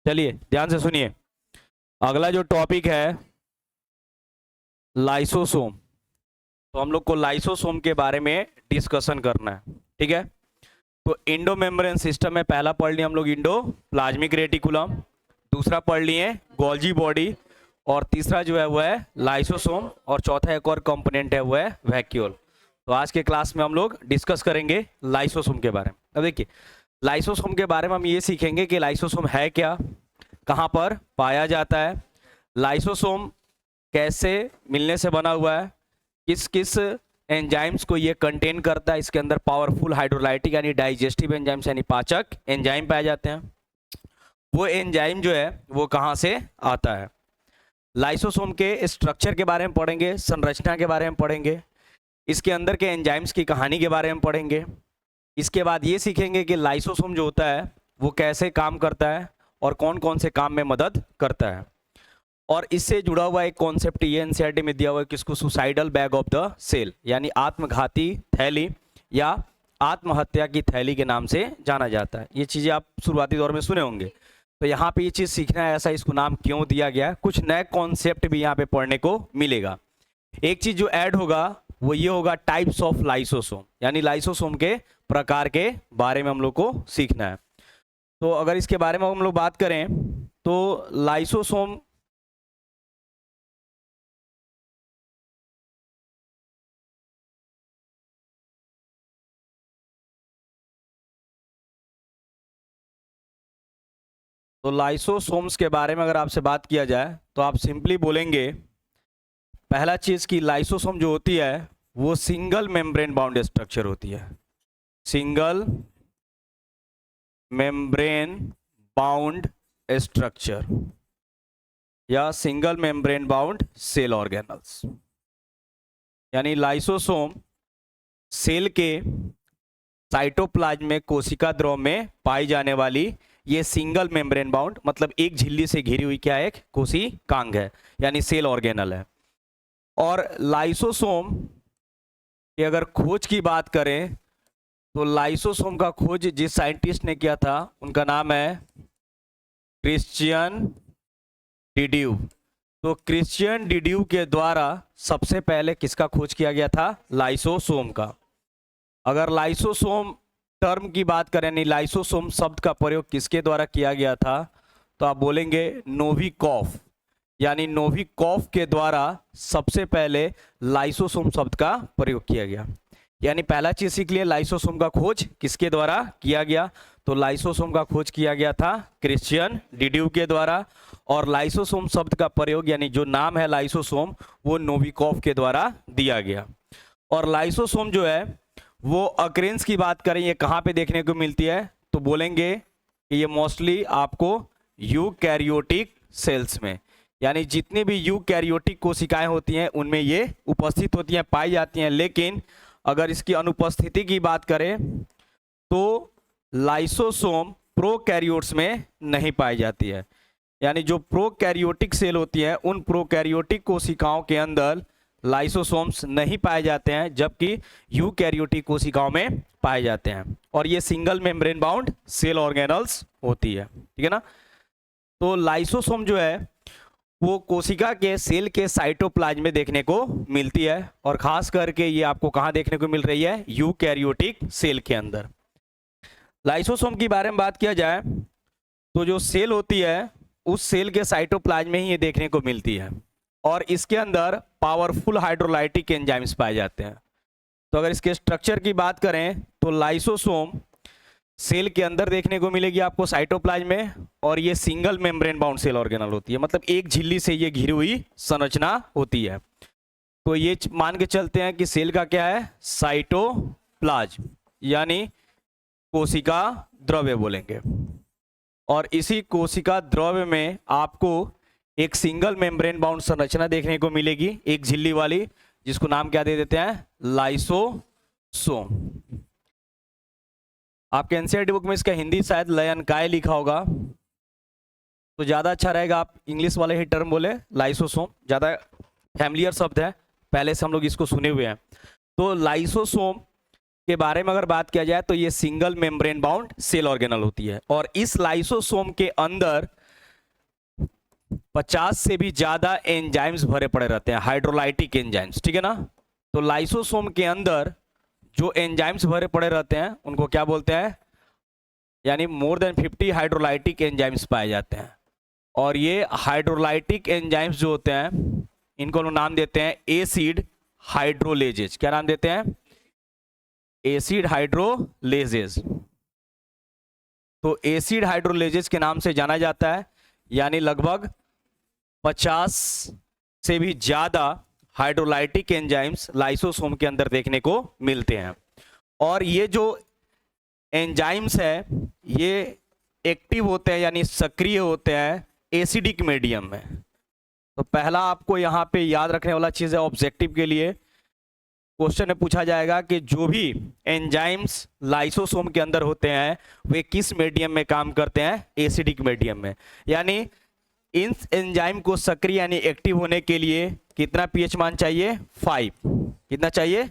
चलिए ध्यान से सुनिए, अगला जो टॉपिक है लाइसोसोम। तो हम लोग को लाइसोसोम के बारे में डिस्कशन करना है, ठीक है। तो इंडो मेम्ब्रेन सिस्टम में पहला पढ़ लिए हम लोग इंडो प्लाज्मिक रेटिकुलम, दूसरा पढ़ लिए गोल्जी बॉडी, और तीसरा जो है वो है लाइसोसोम, और चौथा एक और कंपोनेंट है वो है वैक्यूल। तो आज के क्लास में हम लोग डिस्कस करेंगे लाइसोसोम के बारे में। अब देखिए, लाइसोसोम के बारे में हम ये सीखेंगे कि लाइसोसोम है क्या, कहाँ पर पाया जाता है, लाइसोसोम कैसे मिलने से बना हुआ है, किस किस एंजाइम्स को ये कंटेन करता है, इसके अंदर पावरफुल हाइड्रोलाइटिक यानी डाइजेस्टिव एंजाइम्स यानी पाचक एंजाइम पाए जाते हैं, वो एंजाइम जो है वो कहाँ से आता है। लाइसोसोम के स्ट्रक्चर के बारे में पढ़ेंगे, संरचना के बारे में पढ़ेंगे, इसके अंदर के एंजाइम्स की कहानी के बारे में पढ़ेंगे। इसके बाद ये सीखेंगे कि लाइसोसोम जो होता है वो कैसे काम करता है और कौन कौन से काम में मदद करता है। और इससे जुड़ा हुआ एक कॉन्सेप्ट ये एनसीईआरटी में दिया हुआ है, किसको suicidal bag of the cell यानी आत्मघाती थैली या आत्महत्या की थैली के नाम से जाना जाता है। ये चीज़ें आप शुरुआती दौर में सुने होंगे, तो यहाँ पे ये चीज़ सीखना है, ऐसा इसको नाम क्यों दिया गया, कुछ नए कॉन्सेप्ट भी यहाँ पे पढ़ने को मिलेगा। एक चीज़ जो ऐड होगा वो ये होगा टाइप्स ऑफ लाइसोसोम, यानी लाइसोसोम के प्रकार के बारे में हम लोग को सीखना है। तो अगर इसके बारे में हम लोग बात करें तो लाइसोसोम तो लाइसोसोम्स के बारे में अगर आपसे बात किया जाए तो आप सिंपली बोलेंगे पहला चीज कि लाइसोसोम जो होती है वो सिंगल मेम्ब्रेन बाउंड स्ट्रक्चर होती है, सिंगल मेम्ब्रेन बाउंड स्ट्रक्चर या single membrane bound cell organelles. यानी लाइसोसोम सेल के साइटोप्लाज्म में कोशिका द्रव में पाई जाने वाली ये सिंगल मेम्ब्रेन बाउंड मतलब एक झिल्ली से घिरी हुई क्या है, एक कोशिकांग है यानी सेल ऑर्गेनल है। और लाइसोसोम की अगर खोज की बात करें तो लाइसोसोम का खोज जिस साइंटिस्ट ने किया था उनका नाम है क्रिश्चियन डिड्यू। तो क्रिश्चियन डिड्यू के द्वारा सबसे पहले किसका खोज किया गया था, लाइसोसोम का। अगर लाइसोसोम टर्म की बात करें यानी लाइसोसोम शब्द का प्रयोग किसके द्वारा किया गया था तो आप बोलेंगे नोविकोफ, यानी नोविकोफ के द्वारा सबसे पहले लाइसोसोम शब्द का प्रयोग किया गया। यानी पहला चीज सीख लिए, लाइसोसोम का खोज किसके द्वारा किया गया, तो लाइसोसोम का खोज किया गया था क्रिश्चियन डिड्यू के द्वारा, और लाइसोसोम शब्द का प्रयोग यानी जो नाम है लाइसोसोम वो नोविकोफ के द्वारा दिया गया। और लाइसोसोम जो है वो अक्रेंस की बात करें ये कहाँ पे देखने को मिलती है तो बोलेंगे कि ये मोस्टली आपको यूकैरियोटिक सेल्स में, यानी जितनी भी यूकैरियोटिक कोशिकाएं होती हैं उनमें ये उपस्थित होती हैं, पाई जाती हैं। लेकिन अगर इसकी अनुपस्थिति की बात करें तो लाइसोसोम प्रोकैरियोट्स में नहीं पाई जाती है। यानी जो प्रोकैरियोटिक सेल होती है उन प्रोकैरियोटिक कोशिकाओं के अंदर लाइसोसोम्स नहीं पाए जाते हैं, जबकि यूकैरियोटिक कोशिकाओं में पाए जाते हैं। और ये single membrane bound cell organelles होती है, ठीक है ना। तो लाइसोसोम जो है वो कोशिका के सेल के साइटोप्लाज्म में देखने को मिलती है, और खास करके ये आपको कहाँ देखने को मिल रही है, यूकैरियोटिक सेल के अंदर। लाइसोसोम की बारे में बात किया जाए तो जो सेल होती है उस सेल के साइटोप्लाज्म में ही ये देखने को मिलती है, और इसके अंदर पावरफुल हाइड्रोलाइटिक एंजाइम्स पाए जाते हैं। तो अगर इसके स्ट्रक्चर की बात करें तो लाइसोसोम सेल के अंदर देखने को मिलेगी आपको साइटोप्लाज्म में, और ये single membrane bound cell organelle होती है, मतलब एक झिल्ली से ये घिरी हुई संरचना होती है। तो ये मान के चलते हैं कि सेल का क्या है, साइटोप्लाज्म यानी कोशिका द्रव्य बोलेंगे, और इसी कोशिका द्रव्य में आपको एक सिंगल मेम्ब्रेन बाउंड संरचना देखने को मिलेगी, एक झिल्ली वाली, जिसको नाम क्या दे देते हैं, लाइसोसोम। आपके एनसीईआरटी बुक में इसका हिंदी शायद लयनकाय लिखा होगा, तो ज़्यादा अच्छा रहेगा आप इंग्लिश वाले ही टर्म बोले, लाइसोसोम ज़्यादा फैमिलियर शब्द है, पहले से हम लोग इसको सुने हुए हैं। तो लाइसोसोम के बारे में अगर बात किया जाए तो ये single membrane bound cell organelle होती है, और इस लाइसोसोम के अंदर 50 से भी ज्यादा एंजाइम्स भरे पड़े रहते हैं, हाइड्रोलाइटिक एंजाइम्स, ठीक है ना। तो लाइसोसोम के अंदर जो एंजाइम्स भरे पड़े रहते हैं उनको क्या बोलते हैं, यानी मोर देन 50 हाइड्रोलाइटिक एंजाइम्स पाए जाते हैं। और ये हाइड्रोलाइटिक एंजाइम्स जो होते हैं इनको लोग नाम देते हैं एसिड हाइड्रोलेजेज। क्या नाम देते हैं, एसिड हाइड्रोलेजेज। तो एसिड हाइड्रोलेजेज के नाम से जाना जाता है, यानी लगभग 50 से भी ज्यादा हाइड्रोलाइटिक एंजाइम्स लाइसोसोम के अंदर देखने को मिलते हैं। और ये जो एंजाइम्स है ये एक्टिव होते हैं यानी सक्रिय होते हैं एसिडिक मीडियम में। तो पहला आपको यहाँ पे याद रखने वाला चीज है, ऑब्जेक्टिव के लिए क्वेश्चन में पूछा जाएगा कि जो भी एंजाइम्स लाइसोसोम के अंदर होते हैं वे किस मीडियम में काम करते हैं, एसिडिक मीडियम में। यानी इन एंजाइम को सक्रिय यानी एक्टिव होने के लिए कितना पीएच मान चाहिए, 5। कितना चाहिए,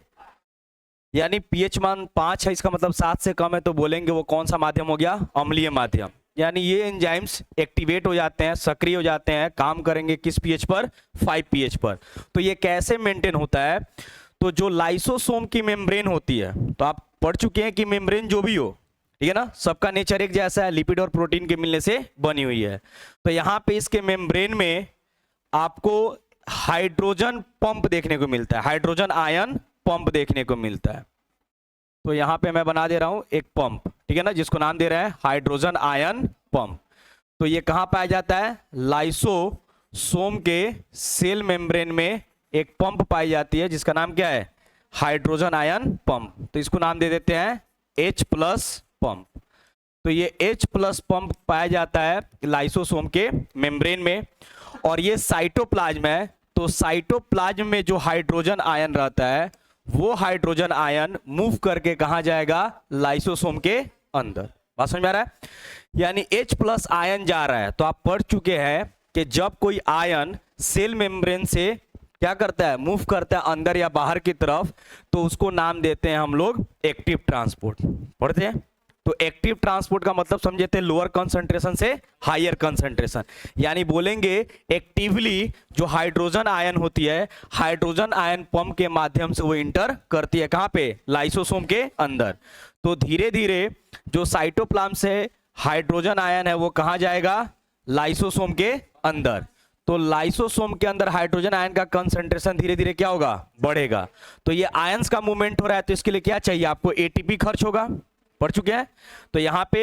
यानी पीएच मान 5 है, इसका मतलब 7 से कम है तो बोलेंगे वो कौन सा माध्यम हो गया, अम्लीय माध्यम। यानी ये एंजाइम्स एक्टिवेट हो जाते हैं, सक्रिय हो जाते हैं, काम करेंगे किस पीएच पर, 5 पीएच पर। तो ये कैसे मेंटेन होता है, तो जो लाइसोसोम की मेम्ब्रेन होती है, तो आप पढ़ चुके हैं कि मेम्ब्रेन जो भी हो, ठीक है ना, सबका नेचर एक जैसा है, लिपिड और प्रोटीन के मिलने से बनी हुई है। तो यहाँ पे इसके मेम्ब्रेन में आपको हाइड्रोजन पंप देखने को मिलता है, हाइड्रोजन आयन पंप देखने को मिलता है। तो यहाँ पे मैं बना दे रहा हूं एक पंप, ठीक है ना, जिसको नाम दे रहे हैं हाइड्रोजन आयन पंप। तो ये कहाँ पाया जाता है, लाइसोसोम के सेल मेम्ब्रेन में एक पंप पाई जाती है जिसका नाम क्या है, हाइड्रोजन आयन पंप। तो इसको नाम दे देते हैं H+ पंप। तो ये H+ पंप पाया जाता है लाइसोसोम के मेम्ब्रेन में। और ये साइटोप्लाज्म है, तो साइटोप्लाज्म में जो हाइड्रोजन आयन रहता है वो हाइड्रोजन आयन मूव करके कहां जाएगा, लाइसोसोम के अंदर। बात समझ में आ रहा है, यानी H+ आयन जा रहा है। तो आप पढ़ चुके हैं कि जब कोई आयन सेल मेम्ब्रेन से क्या करता है, मूव करता है अंदर या बाहर की तरफ, तो उसको नाम देते हैं हम लोग एक्टिव ट्रांसपोर्ट। पढ़ते हैं, तो एक्टिव ट्रांसपोर्ट का मतलब समझे थे लोअर कंसंट्रेशन से हायर कंसंट्रेशन। यानी बोलेंगे एक्टिवली जो हाइड्रोजन आयन होती है, हाइड्रोजन आयन पंप के माध्यम से वो इंटर करती है कहां पे, लाइसोसोम के अंदर। तो धीरे धीरे जो साइटोप्लाज्म से हाइड्रोजन आयन है वो कहां जाएगा, लाइसोसोम के अंदर। तो लाइसोसोम के अंदर हाइड्रोजन आयन का कंसंट्रेशन धीरे धीरे क्या होगा, बढ़ेगा। तो ये आयंस का मूवमेंट हो रहा है, तो इसके लिए क्या चाहिए आपको, एटीपी खर्च होगा। पढ़ चुके हैं, तो यहां पे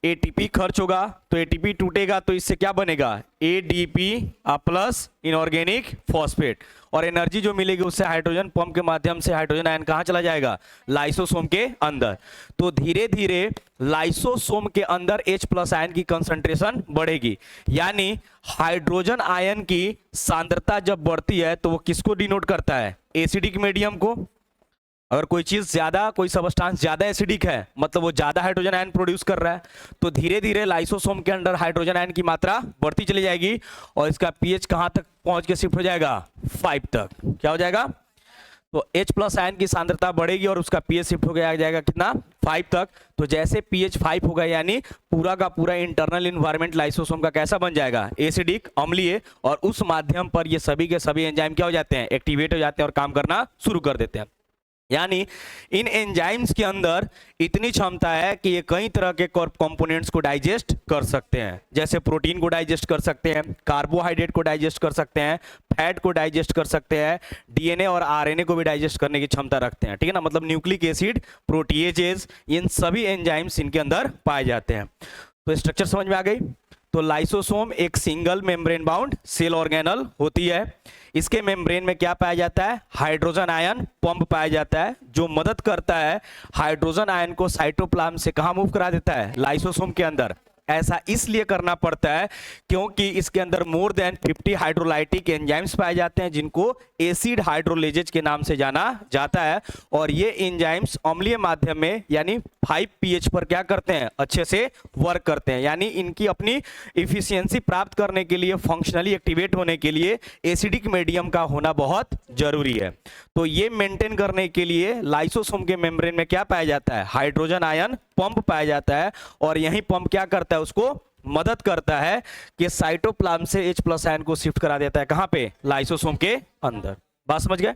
एटीपी खर्च होगा, तो एटीपी टूटेगा तो इससे क्या बनेगा, एडीपी प्लस इनऑर्गेनिक फॉस्फेट। और एनर्जी जो मिलेगी उससे हाइड्रोजन पंप के माध्यम से हाइड्रोजन आयन कहां चला जाएगा, लाइसोसोम के अंदर। तो धीरे धीरे लाइसोसोम के अंदर H+ आयन की कंसंट्रेशन बढ़ेगी। यानी हाइड्रोजन आयन की सांद्रता जब बढ़ती है तो वो किसको डिनोट करता है, एसिडिक मीडियम को। अगर कोई चीज ज्यादा, कोई सबस्टांस ज्यादा एसिडिक है मतलब वो ज्यादा हाइड्रोजन आयन प्रोड्यूस कर रहा है, तो धीरे धीरे लाइसोसोम के अंदर हाइड्रोजन आयन की मात्रा बढ़ती चली जाएगी और इसका पीएच कहां तक पहुंच के शिफ्ट हो जाएगा, 5 तक। क्या हो जाएगा, तो H+ आयन की सांद्रता बढ़ेगी और उसका पीएच शिफ्ट हो गया जाएगा कितना, 5 तक। तो जैसे पीएच 5 होगा यानी पूरा का पूरा इंटरनल इन्वायरमेंट लाइसोसोम का कैसा बन जाएगा, एसिडिक, अम्लीय। और उस माध्यम पर ये सभी के सभी एंजाइम क्या हो जाते हैं, एक्टिवेट हो जाते हैं और काम करना शुरू कर देते हैं। यानी इन एंजाइम्स के अंदर इतनी क्षमता है कि ये कई तरह के कंपोनेंट्स को डाइजेस्ट कर सकते हैं। जैसे प्रोटीन को डाइजेस्ट कर सकते हैं, कार्बोहाइड्रेट को डाइजेस्ट कर सकते हैं, फैट को डाइजेस्ट कर सकते हैं, डीएनए और आरएनए को भी डाइजेस्ट करने की क्षमता रखते हैं, ठीक है ना। मतलब न्यूक्लिक एसिड, प्रोटीएजेस, इन सभी एंजाइम्स इनके अंदर पाए जाते हैं। तो स्ट्रक्चर समझ में आ गई। तो लाइसोसोम एक single membrane bound cell organelle होती है। इसके मेम्ब्रेन में क्या पाया जाता है, हाइड्रोजन आयन पंप पाया जाता है, जो मदद करता है हाइड्रोजन आयन को साइटोप्लाज्म से कहां मूव करा देता है, लाइसोसोम के अंदर। ऐसा इसलिए करना पड़ता है क्योंकि इसके अंदर मोर देन 50 हाइड्रोलाइटिक एंजाइम्स पाए जाते हैं जिनको एसिड हाइड्रोलेजेज के नाम से जाना जाता है। और ये एंजाइम्स अम्लीय माध्यम में यानी 5 pH पर क्या करते हैं, अच्छे से वर्क करते हैं। यानी इनकी अपनी इफिशियंसी प्राप्त करने के लिए, फंक्शनली एक्टिवेट होने के लिए एसिडिक मीडियम का होना बहुत जरूरी है। तो ये मेंटेन करने के लिए लाइसोसोम के मेम्ब्रेन में क्या पाया जाता है, हाइड्रोजन आयन पंप पाया जाता है। और यही पंप क्या करता है, उसको मदद करता है कि साइटोप्लाज्म से H+ आयन को शिफ्ट करा देता है कहां पे, लाइसोसोम के अंदर। बात समझ गए।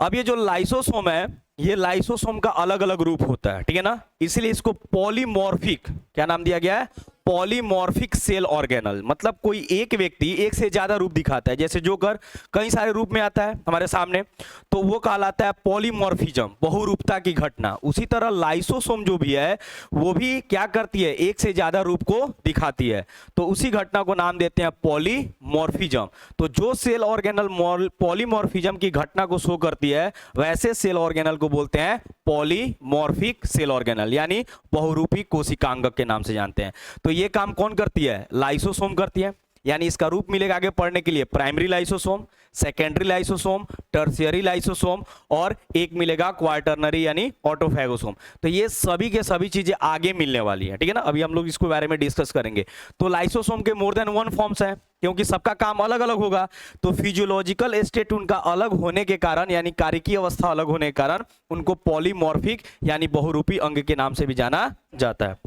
अब ये जो लाइसोसोम है, ये लाइसोसोम का अलग अलग रूप होता है, ठीक है ना, इसीलिए इसको पॉलीमॉर्फिक, क्या नाम दिया गया है, पॉलीमॉर्फिक सेल ऑर्गेनल। मतलब कोई एक व्यक्ति एक से ज्यादा रूप दिखाता है, जैसे जोकर कई सारे रूप में आता है हमारे सामने, तो वो कहलाता है पॉलीमॉर्फिज्म, बहुरूपता की घटना। उसी तरह लाइसोसोम जो भी है वो भी क्या करती है, एक से ज्यादा रूप को दिखाती है, तो उसी घटना को नाम देते हैं पॉलीमॉर्फिज्म। तो जो सेल ऑर्गेनल पॉलीमॉर्फिज्म की घटना को शो करती है, वैसे सेल ऑर्गेनल को बोलते हैं पॉलीमॉर्फिक सेल ऑर्गेनल, यानी बहुरूपी कोशिकांग के नाम से जानते हैं। तो ये काम कौन करती है, लाइसोसोम करती है। यानी इसका रूप मिलेगा आगे पढ़ने के लिए, primary lysosome, secondary lysosome, tertiary lysosome, और एक मिलेगा क्वार्टरनरी यानी ऑटोफैगोसोम। तो ये सभी के सभी चीजें आगे मिलने वाली है, ठीक है ना, अभी हम लोग इसको बारे में डिस्कस करेंगे। तो लाइसोसोम के मोर देन वन फॉर्म्स है, क्योंकि सबका काम अलग अलग होगा, तो फिजियोलॉजिकल स्टेट उनका अलग होने के कारण, यानी कार्यकीय अवस्था अलग होने के कारण, उनको पॉलीमॉर्फिक यानी बहुरूपी अंग के नाम से भी जाना जाता है।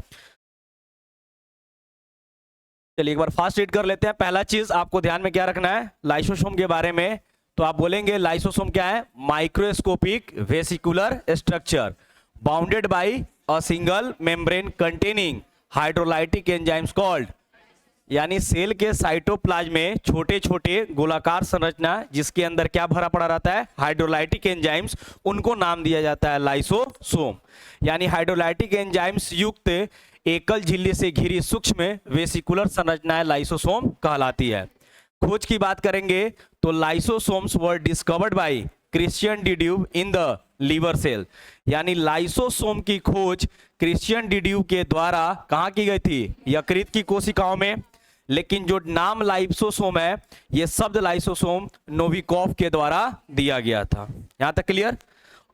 चलिए एक बार फास्ट रीड कर लेते हैं। पहला चीज आपको ध्यान में क्या रखना है लाइसोसोम के बारे में, तो आप बोलेंगे लाइसोसोम क्या है, microscopic vesicular structure bounded by a single membrane containing hydrolytic enzymes called, यानी सेल के साइटोप्लाज्म में छोटे छोटे गोलाकार संरचना जिसके अंदर क्या भरा पड़ा रहता है, हाइड्रोलाइटिक एंजाइम्स, उनको नाम दिया जाता है लाइसोसोम। यानी हाइड्रोलाइटिक एंजाइम्स युक्त एकल झिल्ली से घिरी सूक्ष्म वेसिकुलर संरचनाएं लाइसोसोम कहलाती है। खोज की बात करेंगे तो lysosomes were discovered by Christian de Duve in the liver cell, यानी लाइसोसोम की खोज क्रिश्चियन डिड्यूब के द्वारा कहां की गई थी, यकृत की कोशिकाओं में। लेकिन जो नाम लाइसोसोम है, यह शब्द लाइसोसोम नोविकोव के द्वारा दिया गया था। यहां तक क्लियर।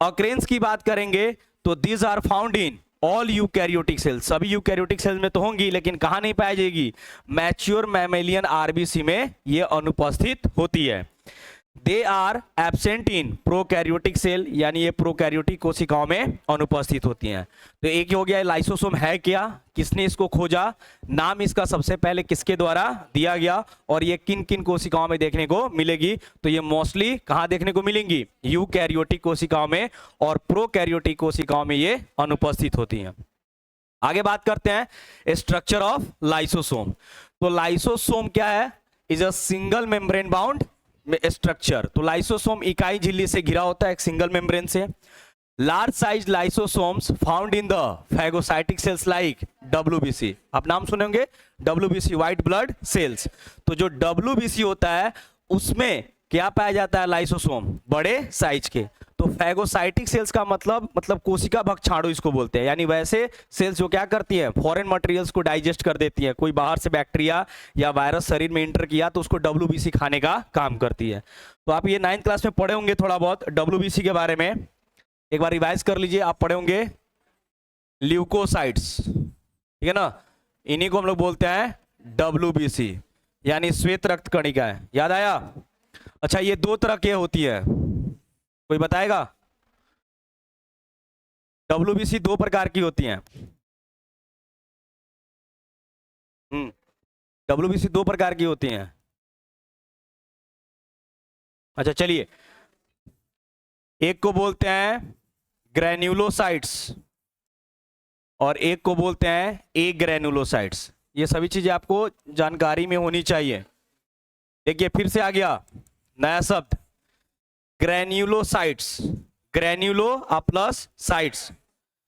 ऑकरेंस की बात करेंगे तो these are found in all eukaryotic cells, सभी यूकैरियोटिक सेल्स में तो होंगी, लेकिन कहां नहीं पाई जाएगी, मैच्योर मैमेलियन आरबीसी में ये अनुपस्थित होती है। They are absent in prokaryotic cell, यानी ये प्रोकैरियोटिक कोशिकाओं में अनुपस्थित होती हैं। तो एक हो गया लाइसोसोम है क्या, किसने इसको खोजा, नाम इसका सबसे पहले किसके द्वारा दिया गया, और ये किन किन कोशिकाओं में देखने को मिलेगी, तो ये मोस्टली कहां देखने को मिलेंगी, यूकैरियोटिक कोशिकाओं में, और प्रोकैरियोटिक कोशिकाओं में ये अनुपस्थित होती हैं। आगे बात करते हैं स्ट्रक्चर ऑफ लाइसोसोम। तो लाइसोसोम क्या है, is a single membrane bound structure. तो लाइसोसोम इकाई झिल्ली से घिरा होता है एक सिंगल मेम्ब्रेन से। Large size lysosomes found in the phagocytic cells like WBC, आप नाम सुने होंगे WBC, व्हाइट ब्लड सेल्स। तो जो WBC होता है उसमें क्या पाया जाता है, लाइसोसोम बड़े साइज के। तो फैगोसाइटिक सेल्स का मतलब कोशिका भक्षाणु इसको बोलते हैं, यानी वैसे सेल्स जो क्या करती हैं, फॉरेन मटेरियल्स को डाइजेस्ट कर देती हैं। कोई बाहर से बैक्टीरिया या वायरस शरीर में इंटर किया तो उसको WBC खाने का काम करती है। तो आप ये 9th क्लास में पढ़े होंगे थोड़ा बहुत WBC के बारे में, एक बार रिवाइज कर लीजिए। आप पढ़े होंगे ल्यूकोसाइट्स, ठीक है ना, इन्हीं को हम लोग बोलते हैं WBC, यानी श्वेत रक्त कणिकाएं। याद आया। अच्छा, ये दो तरह की होती है, कोई बताएगा। WBC दो प्रकार की होती हैं। WBC दो प्रकार की होती हैं। अच्छा चलिए, एक को बोलते हैं ग्रैन्युलोसाइट्स और एक को बोलते हैं एग्रैन्युलोसाइट्स। ये सभी चीजें आपको जानकारी में होनी चाहिए। देखिए फिर से आ गया नया शब्द ग्रैन्युलोसाइट्स, ग्रैन्युलो प्लस साइट्स।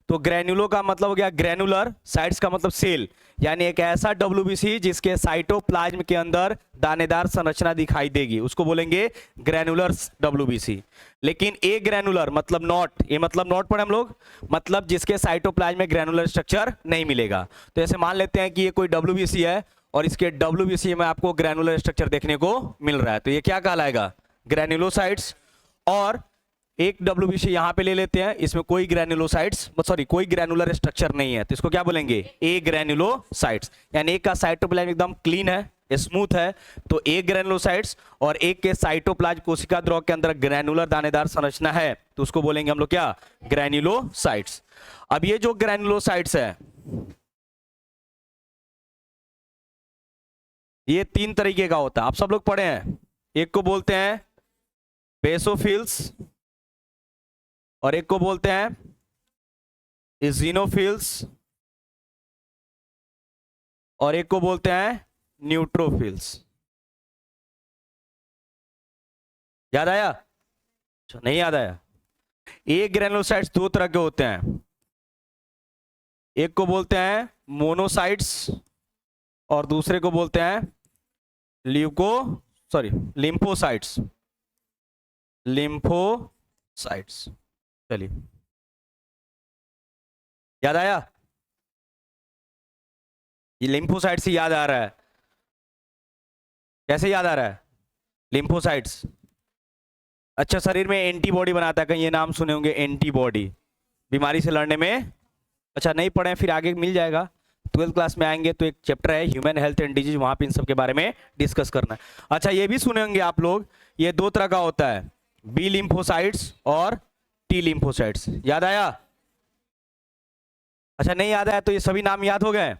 तो ग्रैन्युलो का मतलब हो गया ग्रैनुलर, साइट्स का मतलब सेल, यानी एक ऐसा WBC जिसके साइटोप्लाज्म के अंदर दानेदार संरचना दिखाई देगी, उसको बोलेंगे ग्रैनुलर WBC। लेकिन ए ग्रैनुलर मतलब नॉट, ये मतलब नॉट पढ़े हम लोग, मतलब जिसके साइटोप्लाज्म में ग्रैनुलर स्ट्रक्चर नहीं मिलेगा। तो ऐसे मान लेते हैं कि ये कोई WBC है और इसके WBC में आपको ग्रैनुलर स्ट्रक्चर देखने को मिल रहा है, तो ये क्या कहलाएगा, ग्रैन्युलोसाइट्स। और एक WBC यहां पे ले लेते हैं, इसमें कोई ग्रैनुलोसाइट्स कोई ग्रैनुलर स्ट्रक्चर नहीं है, तो इसको क्या बोलेंगे, ए ग्रैनुलोसाइट्स। यानी एक का साइटोप्लाज्म एकदम क्लीन है, स्मूथ है, तो ए ग्रैनुलोसाइट्स, और एक के साइटोप्लाज्म कोशिका द्रव के अंदर ग्रैनुलर दानेदार संरचना है, तो उसको बोलेंगे हम लोग क्या, ग्रैनुलोसाइट्स। अब ये जो ग्रैनुलोसाइट्स है ये 3 तरीके का होता है, आप सब लोग पढ़े हैं। एक को बोलते हैं बेसोफिल्स, और एक को बोलते हैं इजिनोफिल्स, और एक को बोलते हैं न्यूट्रोफिल्स। याद आया? अच्छा, नहीं याद आया? एक ग्रेनुलोसाइट्स 2 तरह के होते हैं, एक को बोलते हैं मोनोसाइट्स और दूसरे को बोलते हैं लिम्फोसाइट्स। लिम्फोसाइट्स, चलिए याद आया? ये लिम्फोसाइट्स से याद आ रहा है, कैसे याद आ रहा है? लिम्फोसाइट्स अच्छा शरीर में एंटीबॉडी बनाता है, कहीं ये नाम सुने होंगे, एंटीबॉडी, बीमारी से लड़ने में। अच्छा नहीं पढ़े फिर आगे मिल जाएगा, 12th क्लास में आएंगे तो एक चैप्टर है ह्यूमन हेल्थ एंड डिजीज, वहां पे इन सब के बारे में डिस्कस करना है। अच्छा ये भी सुने होंगे आप लोग, ये 2 तरह का होता है, बी लिम्फोसाइट्स और टी लिम्फोसाइट्स। याद आया? अच्छा नहीं याद आया तो ये सभी नाम याद हो गए।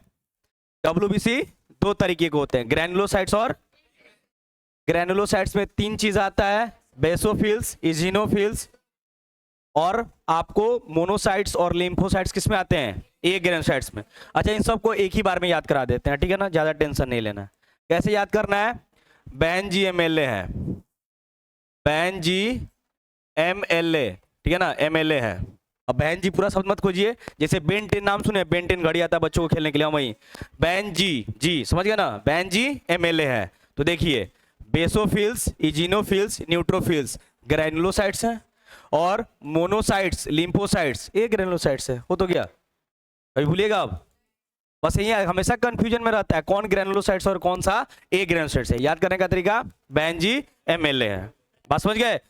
WBC 2 तरीके के होते हैं, ग्रैनुलोसाइट्स और ग्रैनुलोसाइट्स में 3 चीज आता है, बेसोफिल्स, इजिनोफिल्स, और आपको मोनोसाइट्स और लिम्फोसाइट्स किस में आते हैं? एक ग्रेनुलोसाइट्स में। अच्छा इन सबको एक ही बार में याद करा देते हैं, ठीक है ना, ज्यादा टेंशन नहीं लेना। कैसे याद करना है? बेन जी MLA है, बेन जी MLA, ठीक है ना, MLA है। अब बहन जी पूरा शब्द मत खोजिए, जैसे बेन 10 नाम सुने, बेन 10 घड़ी आता है बच्चों को खेलने के लिए, वही बेन जी समझ गया ना, बेन जी MLA है। तो देखिए बेसोफिल्स, इजिनोफिल्स, न्यूट्रोफिल्स ग्रैनुलोसाइट्स हैं, और मोनोसाइट्स, लिम्फोसाइट्स एक ग्रैनुलोसाइट्स है। हो तो गया, अभी भूलिएगा अब, बस यही हमेशा कंफ्यूजन में रहता है कौन ग्रैनुलोसाइट्स और कौन सा एक ग्रैनुलोसाइट्स है। याद करने का तरीका बेन जी MLA है, बात समझ गए।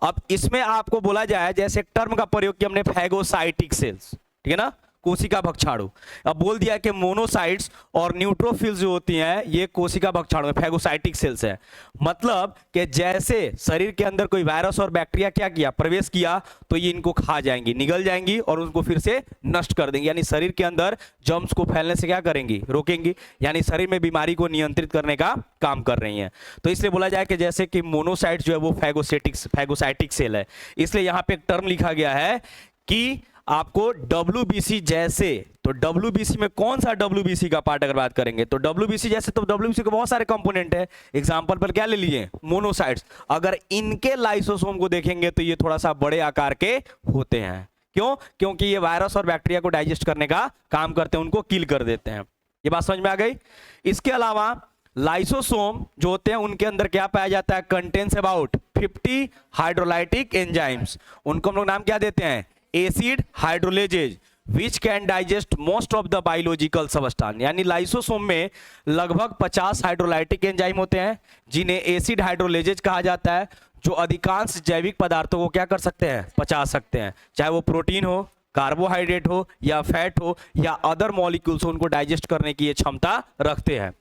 अब इसमें आपको बोला जाए, जैसे टर्म का प्रयोग किया हमने फैगोसाइटिक सेल्स, ठीक है ना, कोशिका भक्षाणु। अब बोल दिया कि मोनोसाइट्स और न्यूट्रोफिल्स जो होती हैं ये कोशिका भक्षाणु है, फैगोसाइटिक सेल्स है। मतलब कि जैसे शरीर के अंदर कोई वायरस और बैक्टीरिया क्या किया, प्रवेश किया, तो ये इनको खा जाएंगी, निगल जाएंगी और उनको फिर से नष्ट कर देंगी, यानी शरीर के अंदर जर्म्स को फैलने से क्या करेंगी, रोकेंगी, यानी शरीर में बीमारी को नियंत्रित करने का काम कर रही हैं। तो इसलिए बोला जाए कि जैसे कि मोनोसाइट जो है वो फैगोसाइटिक सेल है, इसलिए यहाँ पे एक टर्म लिखा गया है कि आपको WBC जैसे, तो WBC में कौन सा WBC का पार्ट अगर बात करेंगे तो WBC जैसे, तो WBC के बहुत सारे कंपोनेंट है। एग्जांपल पर क्या ले लीजिए, मोनोसाइट्स, अगर इनके लाइसोसोम को देखेंगे तो ये थोड़ा सा बड़े आकार के होते हैं। क्यों? क्योंकि ये वायरस और बैक्टीरिया को डाइजेस्ट करने का काम करते हैं, उनको किल कर देते हैं। ये बात समझ में आ गई। इसके अलावा लाइसोसोम जो होते हैं उनके अंदर क्या पाया जाता है, कंटेन्स अबाउट 50 हाइड्रोलाइटिक एंजाइम्स, उनको हम लोग नाम क्या देते हैं, acid हाइड्रोलेजेज, which can digest most of the biological substance. यानी लाइसोसोम में लगभग 50 हाइड्रोलाइटिक एंजाइम होते हैं जिन्हें एसिड हाइड्रोलेजेज कहा जाता है, जो अधिकांश जैविक पदार्थों को क्या कर सकते हैं, पचा सकते हैं, चाहे वो प्रोटीन हो, कार्बोहाइड्रेट हो या फैट हो या अदर मॉलिक्यूल्स हो, उनको डाइजेस्ट करने की ये क्षमता रखते हैं।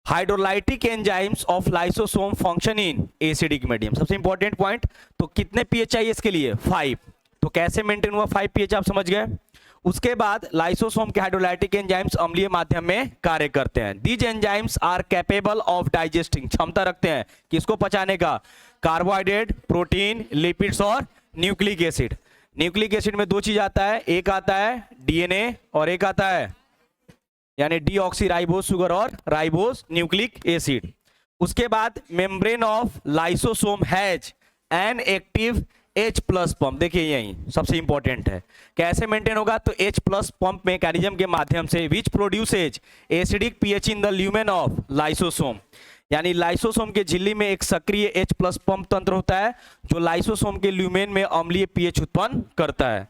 Hydrolytic enzymes of lysosome function in acidic medium, सबसे इंपॉर्टेंट पॉइंट। तो कितने पीएच चाहिए इसके लिए, 5। तो कैसे मेंटेन हुआ 5 पीएच, आप समझ गए। उसके बाद लाइसोसोम के हाइड्रोलाइटिक एंजाइम्स अम्लीय माध्यम में कार्य करते हैं। These enzymes are capable of digesting, क्षमता रखते हैं किसको पचाने का, कार्बोहाइड्रेट, प्रोटीन, लिपिड्स और न्यूक्लिक एसिड। न्यूक्लिक एसिड में 2 चीज आता है, एक आता है DNA और एक आता है यानी डीऑक्सीराइबोस शुगर और राइबोस न्यूक्लिक एसिड। उसके बाद membrane of lysosome has an active H+ pump, देखिए यही सबसे इंपॉर्टेंट है, कैसे मेंटेन होगा, तो H+ पंप मैकेनिज्म के माध्यम से which produces acidic pH in the lumen of lysosome. यानी लाइसोसोम के झिल्ली में एक सक्रिय H+ पंप तंत्र होता है जो लाइसोसोम के ल्यूमेन में अम्लीय पीएच उत्पन्न करता है।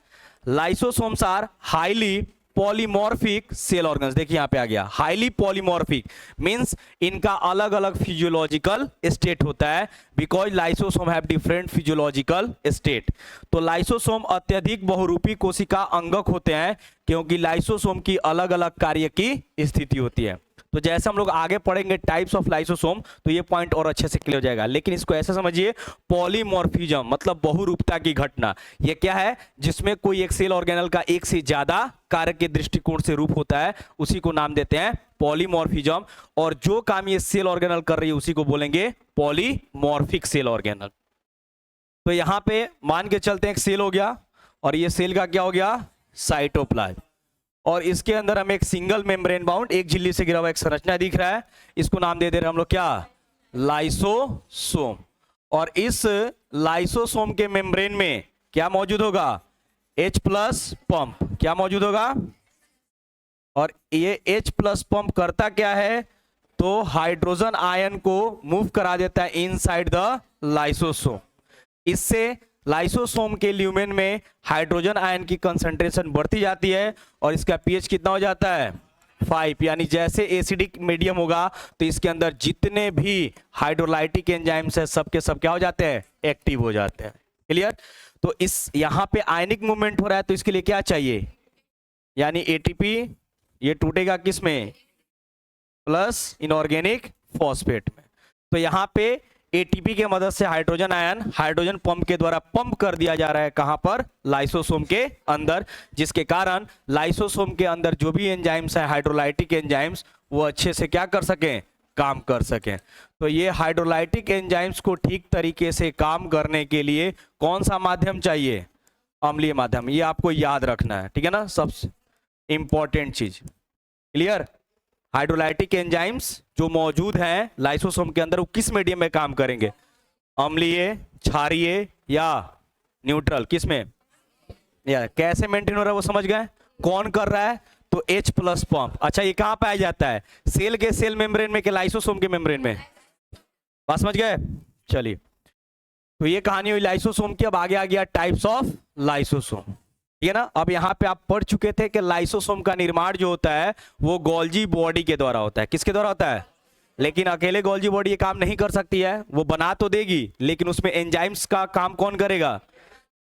Lysosomes are highly polymorphic cell organs, देखिए यहां पे आ गया हाईली पॉलीमॉर्फिक, मींस इनका अलग अलग फिजियोलॉजिकल स्टेट होता है, because lysosome have different physiological state. तो लाइसोसोम अत्यधिक बहुरूपी कोशिका अंगक होते हैं क्योंकि लाइसोसोम की अलग अलग कार्य की स्थिति होती है। तो जैसे हम लोग आगे पढ़ेंगे टाइप्स ऑफ लाइसोसोम तो ये पॉइंट और अच्छे से क्लियर हो जाएगा। लेकिन इसको ऐसे समझिए, पॉलीमॉर्फिज्म मतलब बहुरूपता की घटना। ये क्या है? जिसमें कोई एक सेल ऑर्गेनल का एक से ज्यादा कारक के दृष्टिकोण से रूप होता है, उसी को नाम देते हैं पॉलीमॉर्फिज्म। और जो काम ये सेल ऑर्गेनल कर रही है उसी को बोलेंगे पॉलीमॉर्फिक सेल ऑर्गेनल। तो यहां पे मान के चलते हैं एक सेल हो गया, और ये सेल का क्या हो गया? साइटोप्लाज्म। और इसके अंदर हमें एक सिंगल मेम्ब्रेन बाउंड, एक झिल्ली से घिरा हुआ एक संरचना दिख रहा है, इसको नाम दे दे रहे हैं हम लोग क्या? लाइसोसोम। और इस लाइसोसोम के मेम्ब्रेन में क्या मौजूद होगा? H plus pump. क्या मौजूद होगा? और ये H प्लस पंप करता क्या है? तो हाइड्रोजन आयन को मूव करा देता है इनसाइड द लाइसोसोम। इससे लाइसोसोम के ल्यूमेन में हाइड्रोजन आयन की कंसंट्रेशन बढ़ती जाती है, और इसका पीएच कितना हो जाता है? 5। यानी जैसे एसिडिक मीडियम होगा तो इसके अंदर जितने भी हाइड्रोलाइटिक एंजाइम्स है सबके सब क्या हो जाते हैं? एक्टिव हो जाते हैं। क्लियर? तो इस यहां पे आयनिक मूवमेंट हो रहा है, तो इसके लिए क्या चाहिए? यानी एटीपी ये टूटेगा किस में? प्लस इनऑर्गेनिक फॉस्फेट में। तो यहां पे एटीपी के मदद से हाइड्रोजन आयन हाइड्रोजन पंप के द्वारा पंप कर दिया जा रहा है। कहां पर? लाइसोसोम के अंदर, जिसके कारण लाइसोसोम के अंदर जो भी एंजाइम्स है हाइड्रोलाइटिक एंजाइम्स, वो अच्छे से क्या कर सकें? काम कर सकें। तो ये हाइड्रोलाइटिक एंजाइम्स को ठीक तरीके से काम करने के लिए कौन सा माध्यम चाहिए? अम्लीय माध्यम। ये आपको याद रखना है, ठीक है ना? सबसे इंपॉर्टेंट चीज। क्लियर? हाइड्रोलाइटिक एंजाइम्स जो मौजूद हैं लाइसोसोम के अंदर, वो किस मीडियम में काम करेंगे? अम्लीय, क्षारीय या न्यूट्रल? किस में? या कैसे मेंटेन हो रहा है वो समझ गए? कौन कर रहा है? तो H प्लस पंप। अच्छा, ये कहां पाया जाता है? सेल के सेल मेम्ब्रेन में कि लाइसोसोम के मेम्ब्रेन में? बात समझ गए? चलिए, तो ये कहानी हुई लाइसोसोम की। अब आगे आ गया टाइप्स ऑफ लाइसोसोम, ठीक है ना? अब यहां पे आप पढ़ चुके थे कि लाइसोसोम का निर्माण जो होता है वो गोल्जी बॉडी के द्वारा होता है। किसके द्वारा होता है? लेकिन अकेले गोल्जी बॉडी ये काम नहीं कर सकती है, वो बना तो देगी, लेकिन उसमें एंजाइम्स का काम कौन करेगा?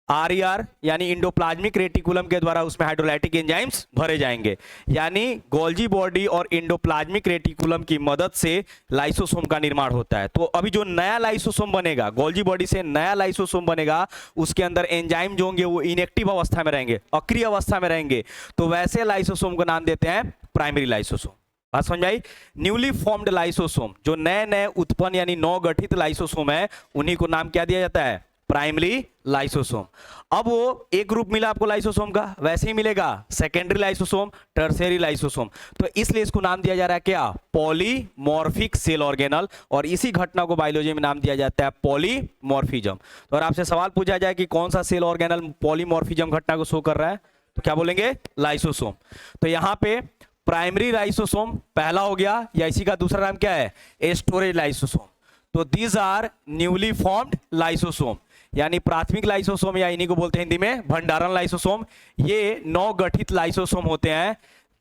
RER यानी इंडोप्लाज्मिक रेटिकुलम के द्वारा उसमें हाइड्रोलाइटिक एंजाइम्स भरे जाएंगे। यानी गोल्जी बॉडी और इंडोप्लाज्मिक रेटिकुलम की मदद से लाइसोसोम का निर्माण होता है। तो अभी जो नया लाइसोसोम बनेगा, गोल्जी बॉडी से नया लाइसोसोम बनेगा, उसके अंदर एंजाइम जो होंगे वो इनएक्टिव अवस्था में रहेंगे, अक्रिय अवस्था में रहेंगे। तो वैसे लाइसोसोम का नाम देते हैं प्राइमरी लाइसोसोम। बात समझ आई? न्यूली फॉर्म्ड लाइसोसोम, जो नए नए उत्पन्न यानी नवगठित लाइसोसोम है, उन्हीं को नाम क्या दिया जाता है? Primary lysosome. अब वो एक ग्रुप मिला आपको लाइसोसोम का, वैसे ही मिलेगा सेकेंडरी लाइसोसोम, टर्शियरी लाइसोसोम। तो इसलिए इसको नाम दिया जा रहा है क्या? Polymorphic cell organelle. और इसी घटना को बायोलॉजी में नाम दिया जाता है पॉलीमॉर्फिज्म। तो अगर आपसे सवाल पूछा जाए कि कौन सा सेल ऑर्गेनल पॉलीमॉर्फिज्म घटना को शो कर रहा है, तो क्या बोलेंगे? लाइसोसोम। तो यहां पे प्राइमरी लाइसोसोम पहला हो गया, या इसी का दूसरा नाम क्या है? Storage lysosome. तो these are newly formed lysosome, यानी प्राथमिक लाइसोसोम, या इन्हीं को बोलते हैं हिंदी में भंडारण लाइसोसोम। ये नवगठित लाइसोसोम होते हैं।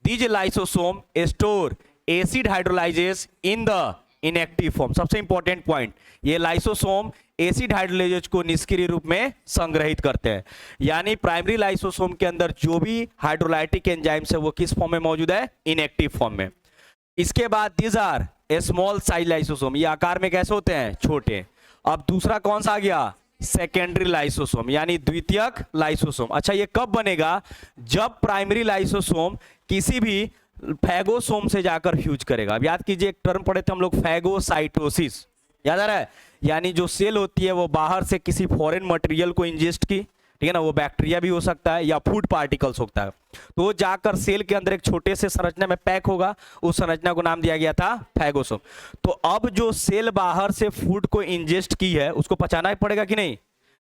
These lysosome store acid hydrolases in the inactive form. सबसे इंपॉर्टेंट पॉइंट, ये लाइसोसोम एसिड हाइड्रोलाइजेज को निष्क्रिय रूप में संग्रहित करते हैं। यानी प्राइमरी लाइसोसोम के अंदर जो भी हाइड्रोलाइटिक एंजाइम्स है वो किस फॉर्म में मौजूद है? इनएक्टिव फॉर्म में। इसके बाद these are small size lysosome, ये आकार में कैसे होते हैं? छोटे। अब दूसरा कौन सा आ गया? सेकेंडरी लाइसोसोम, यानी द्वितीयक लाइसोसोम। अच्छा, ये कब बनेगा? जब प्राइमरी लाइसोसोम किसी भी फैगोसोम से जाकर फ्यूज करेगा। अब याद कीजिए, एक टर्म पढ़े थे हम लोग, फैगोसाइटोसिस, याद आ रहा है? यानी जो सेल होती है वो बाहर से किसी फॉरेन मटेरियल को इंजेस्ट की, ठीक है ना? वो बैक्टीरिया भी हो सकता है या फूड पार्टिकल्स होता है। तो वो जाकर सेल के अंदर एक छोटे से संरचना में पैक होगा, उस संरचना को नाम दिया गया था फैगोसोम। तो अब जो सेल बाहर से फूड को इंजेस्ट की है उसको पचाना ही पड़ेगा कि नहीं?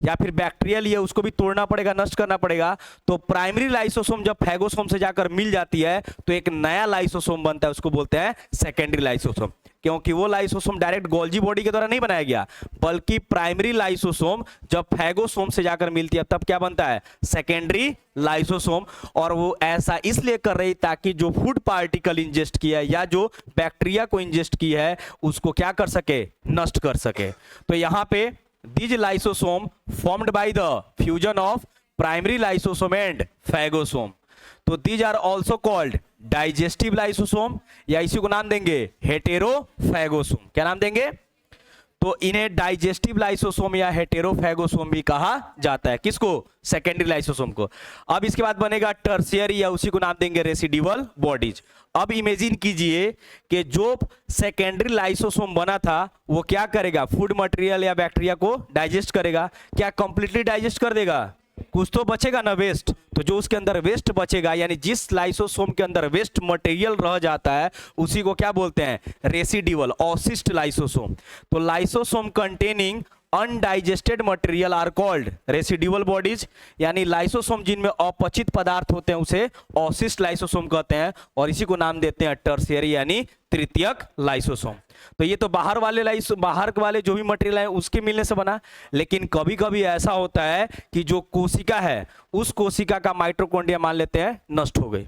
या फिर बैक्टीरिया लिए उसको भी तोड़ना पड़ेगा, नष्ट करना पड़ेगा। तो प्राइमरी लाइसोसोम जब फैगोसोम से जाकर मिल जाती है तो एक नया लाइसोसोम बनता है, उसको बोलते हैं सेकेंडरी लाइसोसोम। क्योंकि वो लाइसोसोम डायरेक्ट गोल्जी बॉडी के द्वारा नहीं बनाया गया, बल्कि प्राइमरी लाइसोसोम जब फैगोसोम से जाकर मिलती है तब क्या बनता है? Secondary lysosome. और वो ऐसा इसलिए कर रही ताकि जो फूड पार्टिकल इंजेस्ट किया है या जो बैक्टीरिया को इंजेस्ट की है उसको क्या कर सके? नष्ट कर सके। तो यहां पे these lysosome formed by the fusion of primary lysosome and phagosome, तो these are also called digestive lysosome या इसी को नाम देंगे हेटेरोफैगोसोम। क्या नाम देंगे? तो इन्हें डाइजेस्टिव लाइसोसोम या हेटेरोफैगोसोम भी कहा जाता है। किसको? सेकेंडरी लाइसोसोम को। अब इसके बाद बनेगा टर्शियरी या उसी को नाम देंगे रेसिड्यूअल बॉडीज। अब इमेजिन कीजिए कि जो सेकेंडरी लाइसोसोम बना था वो क्या करेगा? फूड मटेरियल या बैक्टीरिया को डाइजेस्ट करेगा। क्या कंप्लीटली डाइजेस्ट कर देगा? कुछ तो बचेगा ना, वेस्ट। तो जो उसके अंदर वेस्ट बचेगा, यानी जिस लाइसोसोम के अंदर वेस्ट मटेरियल रह जाता है उसी को क्या बोलते हैं? रेसिड्यूअल, अवशिष्ट लाइसोसोम। तो lysosome containing undigested material are called residual bodies, यानी लाइसोसोम जिनमें अपचित पदार्थ होते हैं उसे अवशिष्ट लाइसोसोम कहते हैं, और इसी को नाम देते हैं टर्शियरी यानी तृतीयक लाइसोसोम। तो ये तो बाहर वाले जो भी मटेरियल है उसके मिलने से बना। लेकिन कभी कभी ऐसा होता है कि जो कोशिका है उस कोशिका का माइटोकॉन्ड्रिया मान लेते हैं नष्ट हो गई,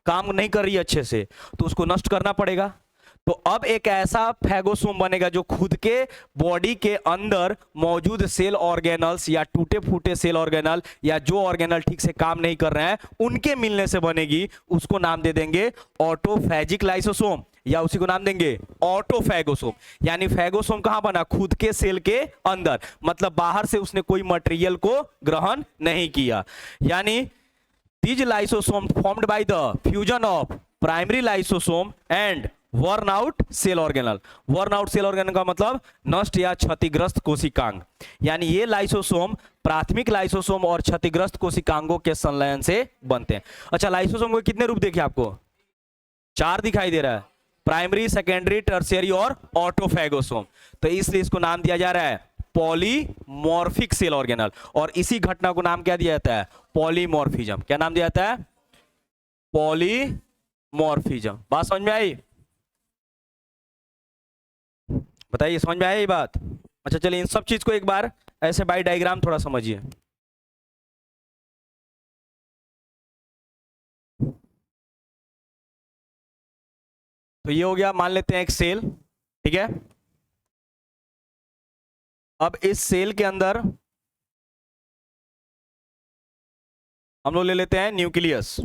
काम नहीं कर रही अच्छे से, तो उसको नष्ट करना पड़ेगा। तो अब एक ऐसा फैगोसोम बनेगा जो खुद के बॉडी के अंदर मौजूद सेल ऑर्गेनल्स या टूटे फूटे सेल ऑर्गेनल या जो ऑर्गेनल ठीक से काम नहीं कर रहे हैं उनके मिलने से बनेगी। उसको नाम दे देंगे ऑटोफैजिक लाइसोसोम या उसी को नाम देंगे ऑटोफैगोसोम। यानी फैगोसोम कहां बना? खुद के सेल के अंदर, मतलब बाहर से उसने कोई मटेरियल को ग्रहण नहीं किया। यानी these lysosome formed by the fusion of primary lysosome and worn out cell organelle। worn out cell organelle का मतलब नष्ट या क्षतिग्रस्त कोशिकांग। यानी ये लाइसोसोम प्राथमिक लाइसोसोम और क्षतिग्रस्त कोशिकांगों के संलयन से बनते हैं। अच्छा, लाइसोसोम को कितने रूप देखे आपको? 4 दिखाई दे रहा है, प्राइमरी, सेकेंडरी, टर्शियरी और ऑटोफैगोसोम। तो इसलिए इसको नाम दिया जा रहा है पॉलीमॉर्फिक सेल ऑर्गेनल, और इसी घटना को नाम क्या दिया जाता है? पॉलीमॉर्फिज्म। क्या नाम दिया जाता है? पॉलीमॉर्फिज्म। बात समझ में आई? बताइए, समझ में आई ये बात? अच्छा चलिए, इन सब चीज को एक बार ऐसे बाई डायग्राम थोड़ा समझिए। तो ये हो गया, मान लेते हैं एक सेल, ठीक है। अब इस सेल के अंदर हम लोग ले लेते हैं न्यूक्लियस,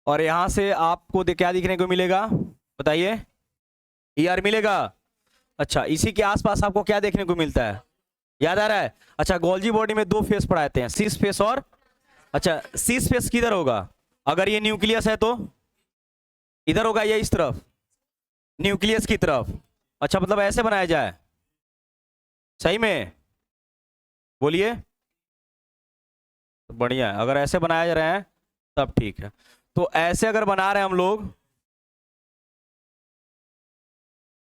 और यहां से आपको क्या दिखने को मिलेगा? बताइए, ईआर मिलेगा। अच्छा, इसी के आसपास आपको क्या देखने को मिलता है? याद आ रहा है? अच्छा, गोल्जी बॉडी में 2 फेस पढ़ाते हैं, सिस फेस और, अच्छा सिस फेस किधर होगा? अगर ये न्यूक्लियस है तो इधर होगा या इस तरफ? न्यूक्लियस की तरफ। अच्छा, मतलब ऐसे बनाया जाए? सही में बोलिए, बढ़िया है। अगर ऐसे बनाया जा रहे हैं तब ठीक है। तो ऐसे अगर बना रहे हैं हम लोग,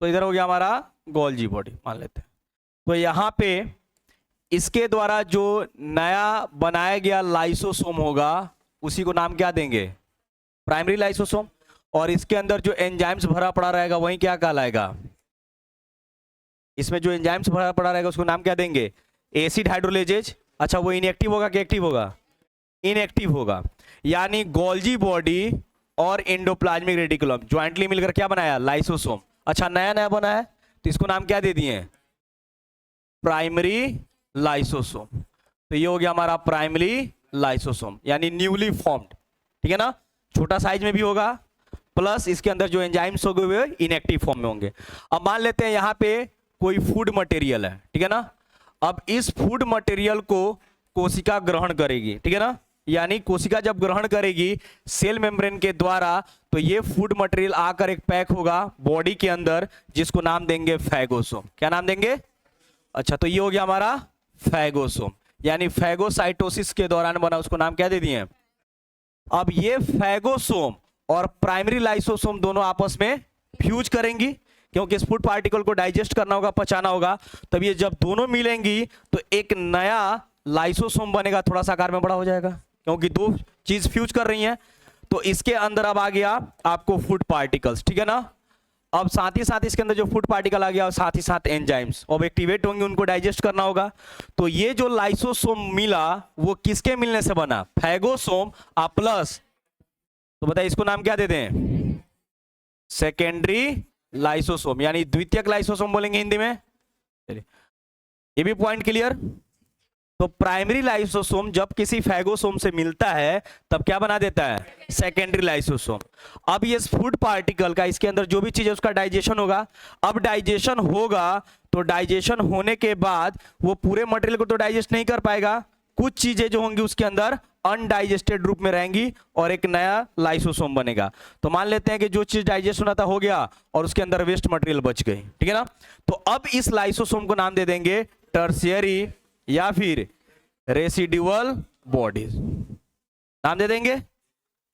तो इधर हो गया हमारा गोल्जी बॉडी मान लेते हैं। तो यहां पे इसके द्वारा जो नया बनाया गया लाइसोसोम होगा उसी को नाम क्या देंगे? Primary lysosome. और इसके अंदर जो एंजाइम्स भरा पड़ा रहेगा वही क्या कहलाएगा? इसमें जो एंजाइम्स भरा पड़ा रहेगा उसको नाम क्या देंगे? एसिड हाइड्रोलेजेज। अच्छा, वो इनएक्टिव होगा कि एक्टिव होगा? इनएक्टिव होगा। यानी गोल्जी बॉडी और एंडोप्लाज्मिक रेटिकुलम ज्वाइंटली मिलकर क्या बनाया? लाइसोसोम। अच्छा, नया नया बना है तो इसको नाम क्या दे दिए? Primary lysosome. तो ये हो गया हमारा प्राइमरी लाइसोसोम, यानी न्यूली फॉर्म्ड, ठीक है ना। छोटा साइज में भी होगा, प्लस इसके अंदर जो एंजाइम्स होंगे वे इनएक्टिव फॉर्म में होंगे। अब मान लेते हैं यहाँ पे कोई फूड मटेरियल है, ठीक है ना। अब इस फूड मटेरियल को कोशिका ग्रहण करेगी, ठीक है ना। यानी कोशिका जब ग्रहण करेगी सेल मेम्ब्रेन के द्वारा, तो ये फूड मटेरियल आकर एक पैक होगा बॉडी के अंदर, जिसको नाम देंगे फैगोसोम। क्या नाम देंगे? अच्छा, तो ये हो गया हमारा फैगोसोम, यानी फैगोसाइटोसिस के दौरान बना, उसको नाम क्या दे दिए? अब ये फैगोसोम और प्राइमरी लाइसोसोम दोनों आपस में फ्यूज करेंगी, क्योंकि इस फूड पार्टिकल को डाइजेस्ट करना होगा, पचाना होगा। तब ये जब दोनों मिलेंगी तो एक नया लाइसोसोम बनेगा, थोड़ा सा आकार में बड़ा हो जाएगा क्योंकि 2 चीज फ्यूज कर रही हैं। तो इसके अंदर अब आ गया आपको फूड पार्टिकल्स, ठीक है ना। अब साथ ही साथ इसके अंदर जो फूड पार्टिकल आ गया और साथ ही साथ एंजाइम्स अब एक्टिवेट होंगे, उनको डाइजेस्ट करना होगा। तो ये जो लाइसोसोम मिला वो किसके मिलने से बना? फैगोसोम प्लस, तो बताइए इसको नाम क्या दे दें? सेकेंडरी लाइसोसोम, यानी द्वितीयक लाइसोसोम बोलेंगे हिंदी में। चलिए, ये भी पॉइंट क्लियर। तो प्राइमरी लाइसोसोम जब किसी फैगोसोम से मिलता है तब क्या बना देता है, सेकेंडरी लाइसोसोम। अब ये फूड पार्टिकल का इसके अंदर जो भी चीज है उसका डाइजेशन होगा। अब डाइजेशन होगा तो डाइजेशन होने के बाद वो पूरे मटेरियल को तो डाइजेस्ट नहीं कर पाएगा, कुछ चीजें जो होंगी उसके अंदर अनडाइजेस्टेड रूप में रहेंगी और एक नया लाइसोसोम बनेगा। तो मान लेते हैं कि जो चीज डाइजेस्ट होना था हो गया और उसके अंदर वेस्ट मटेरियल बच गई, ठीक है ना। तो अब इस लाइसोसोम को नाम दे देंगे टर्शियरी या फिर रेसिड्यूअल बॉडीज, नाम दे देंगे।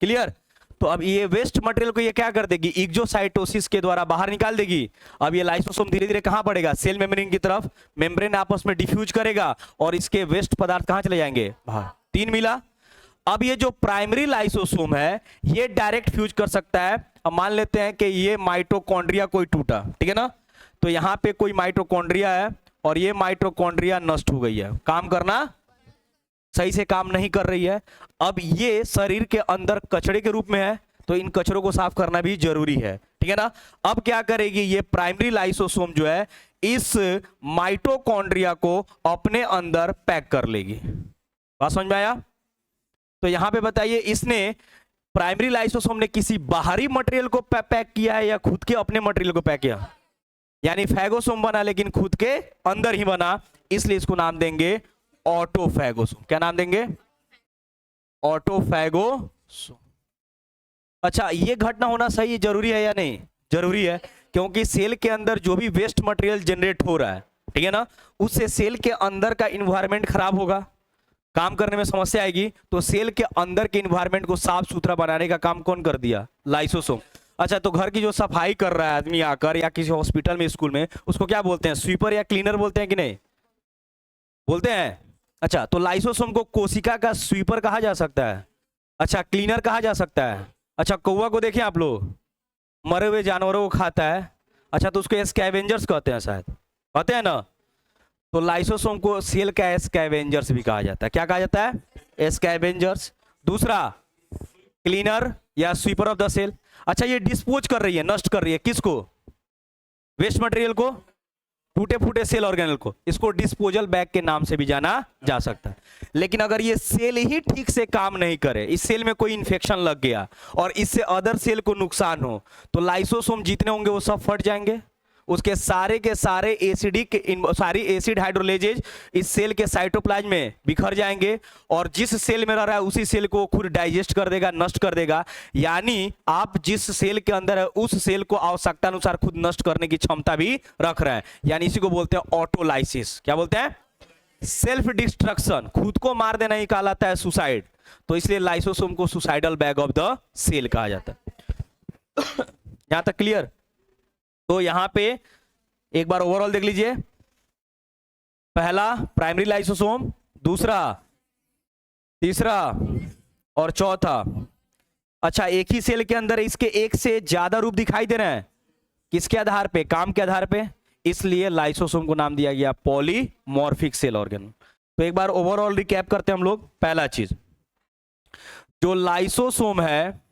क्लियर। तो अब ये वेस्ट मटेरियल को ये क्या कर देगी, एक्सोसाइटोसिस के द्वारा बाहर निकाल देगी। अब ये लाइसोसोम धीरे धीरे कहां पड़ेगा, सेल मेम्ब्रेन की तरफ, मेम्ब्रेन आपस में डिफ्यूज करेगा और इसके वेस्ट पदार्थ कहां चले जाएंगे, बाहर। 3 मिला। अब ये जो प्राइमरी लाइसोसोम है ये डायरेक्ट फ्यूज कर सकता है। अब मान लेते हैं कि ये माइटोकॉन्ड्रिया कोई टूटा, ठीक है ना, तो यहां पे कोई माइटोकॉन्ड्रिया है और ये माइटोकॉन्ड्रिया नष्ट हो गई है, काम करना सही से काम नहीं कर रही है। अब ये शरीर के अंदर कचरे के रूप में है तो इन कचरों को साफ करना भी जरूरी है, ठीक है ना। अब क्या करेगी ये प्राइमरी लाइसोसोम जो है इस माइटोकॉन्ड्रिया को अपने अंदर पैक कर लेगी। बात समझ में आया। तो यहां पे बताइए इसने प्राइमरी लाइसोसोम ने किसी बाहरी मटेरियल को पैक किया है या खुद के अपने मटेरियल को पैक किया, यानी फैगोसोम बना लेकिन खुद के अंदर ही बना, इसलिए इसको नाम देंगे ऑटोफैगोसोम। क्या नाम देंगे, ऑटोफैगोसोम। अच्छा ये घटना होना सही जरूरी है या नहीं, जरूरी है, क्योंकि सेल के अंदर जो भी वेस्ट मटेरियल जनरेट हो रहा है, ठीक है ना, उससे सेल के अंदर का इन्वायरमेंट खराब होगा, काम करने में समस्या आएगी। तो सेल के अंदर के इन्वायरमेंट को साफ सुथरा बनाने का काम कौन कर दिया, लाइसोसोम। अच्छा तो घर की जो सफाई कर रहा है आदमी आकर या किसी हॉस्पिटल में, स्कूल में, उसको क्या बोलते हैं, स्वीपर या क्लीनर बोलते हैं कि नहीं, बोलते हैं। अच्छा तो लाइसोसोम को कोशिका का स्वीपर कहा जा सकता है, अच्छा क्लीनर कहा जा सकता है। अच्छा कौवा को देखें आप लोग, मरे हुए जानवरों को खाता है, अच्छा तो उसको स्कैवेंजर्स कहते हैं, शायद कहते हैं ना। तो लाइसोसोम को सेल का स्कैवेंजर्स भी कहा जाता है। क्या कहा जाता है, स्कैवेंजर्स। दूसरा क्लीनर या स्वीपर ऑफ द सेल। अच्छा ये डिस्पोज कर रही है, नष्ट कर रही है किसको, वेस्ट मटेरियल को, टूटे फूटे सेल ऑर्गेनल को, इसको डिस्पोजल बैग के नाम से भी जाना जा सकता है। लेकिन अगर ये सेल ही ठीक से काम नहीं करे, इस सेल में कोई इन्फेक्शन लग गया और इससे अदर सेल को नुकसान हो, तो लाइसोसोम जितने होंगे वो सब फट जाएंगे, उसके सारे के सारे एसिडिक सारी एसिड हाइड्रोलेजेज इस सेल के साइटोप्लाज्म में बिखर जाएंगे और जिस सेल में रह रहा है उसी सेल को खुद डाइजेस्ट कर देगा, नष्ट कर देगा। यानी आप जिस सेल के अंदर है उस सेल को आवश्यकता अनुसार खुद नष्ट करने की क्षमता भी रख रहा है, यानी इसी को बोलते हैं ऑटोलाइसिस। क्या बोलते हैं, सेल्फ डिस्ट्रक्शन, खुद को मार देना ही कहलाता है सुसाइड। तो इसलिए लाइसोसोम को suicidal bag of the cell कहा जाता है। यहां तक क्लियर। तो यहां पे एक बार ओवरऑल देख लीजिए, पहला प्राइमरी लाइसोसोम, दूसरा, तीसरा और चौथा। अच्छा एक ही सेल के अंदर इसके एक से ज्यादा रूप दिखाई दे रहे हैं, किसके आधार पे, काम के आधार पे, इसलिए लाइसोसोम को नाम दिया गया पॉलीमॉर्फिक सेल ऑर्गेनल। तो एक बार ओवरऑल रिकैप करते हैं हम लोग। पहला चीज, जो लाइसोसोम है,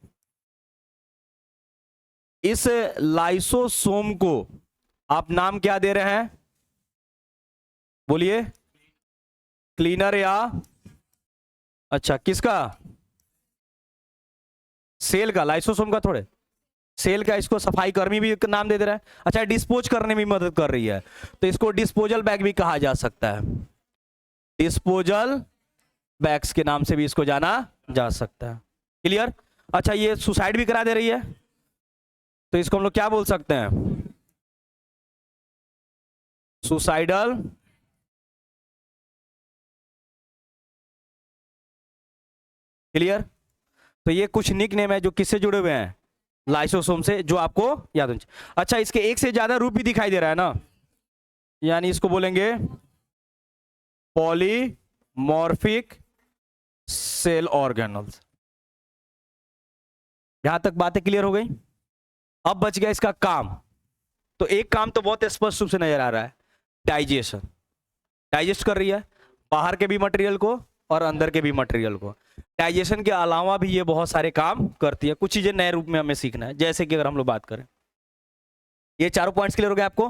इस लाइसोसोम को आप नाम क्या दे रहे हैं, बोलिए, क्लीनर या, अच्छा किसका, सेल का, लाइसोसोम का, थोड़े सेल का, इसको सफाई कर्मी भी नाम दे रहा है। अच्छा डिस्पोज करने में मदद कर रही है, तो इसको डिस्पोजल बैग भी कहा जा सकता है, डिस्पोजल बैग्स के नाम से भी इसको जाना जा सकता है। क्लियर। अच्छा ये सुसाइड भी करा दे रही है, तो इसको हम लोग क्या बोल सकते हैं, सुसाइडल क्लियर। तो ये कुछ निक नेम है जो किससे जुड़े हुए हैं, लाइसोसोम से, जो आपको याद होना चाहिए। अच्छा इसके एक से ज्यादा रूप भी दिखाई दे रहा है ना, यानी इसको बोलेंगे पॉलीमॉर्फिक सेल ऑर्गेनल्स। यहां तक बातें क्लियर हो गई। अब बच गया इसका काम। तो एक काम तो बहुत स्पष्ट रूप से नजर आ रहा है, डाइजेशन, डाइजेस्ट कर रही है बाहर के भी मटेरियल को और अंदर के भी मटेरियल को। डाइजेशन के अलावा भी ये बहुत सारे काम करती है, कुछ चीजें नए रूप में हमें सीखना है। जैसे कि अगर हम लोग बात करें, ये चारों पॉइंट्स क्लियर हो गए आपको,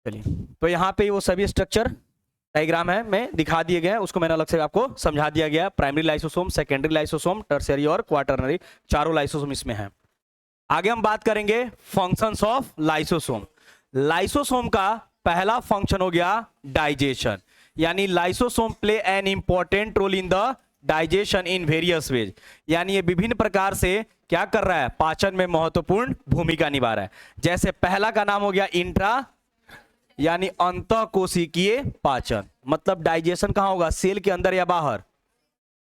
चलिए। तो यहाँ पे वो सभी स्ट्रक्चर डायग्राम है में दिखा दिए गए हैं, उसको मैंने अलग से आपको समझा दिया गया। Primary lysosome, secondary lysosome, tertiary और क्वाटरनरी, चारों लाइसोसोम इसमें हैं। आगे हम बात करेंगे फंक्शंस ऑफ लाइसोसोम। लाइसोसोम का पहला फंक्शन हो गया डाइजेशन, यानी lysosome play an important role in the digestion in various ways, यानी ये विभिन्न प्रकार से क्या कर रहा है, पाचन में महत्वपूर्ण भूमिका निभा रहा है। जैसे पहला का नाम हो गया इंट्रा, यानी अंतःकोशिकीय पाचन, मतलब डाइजेशन कहां होगा, सेल के अंदर या बाहर।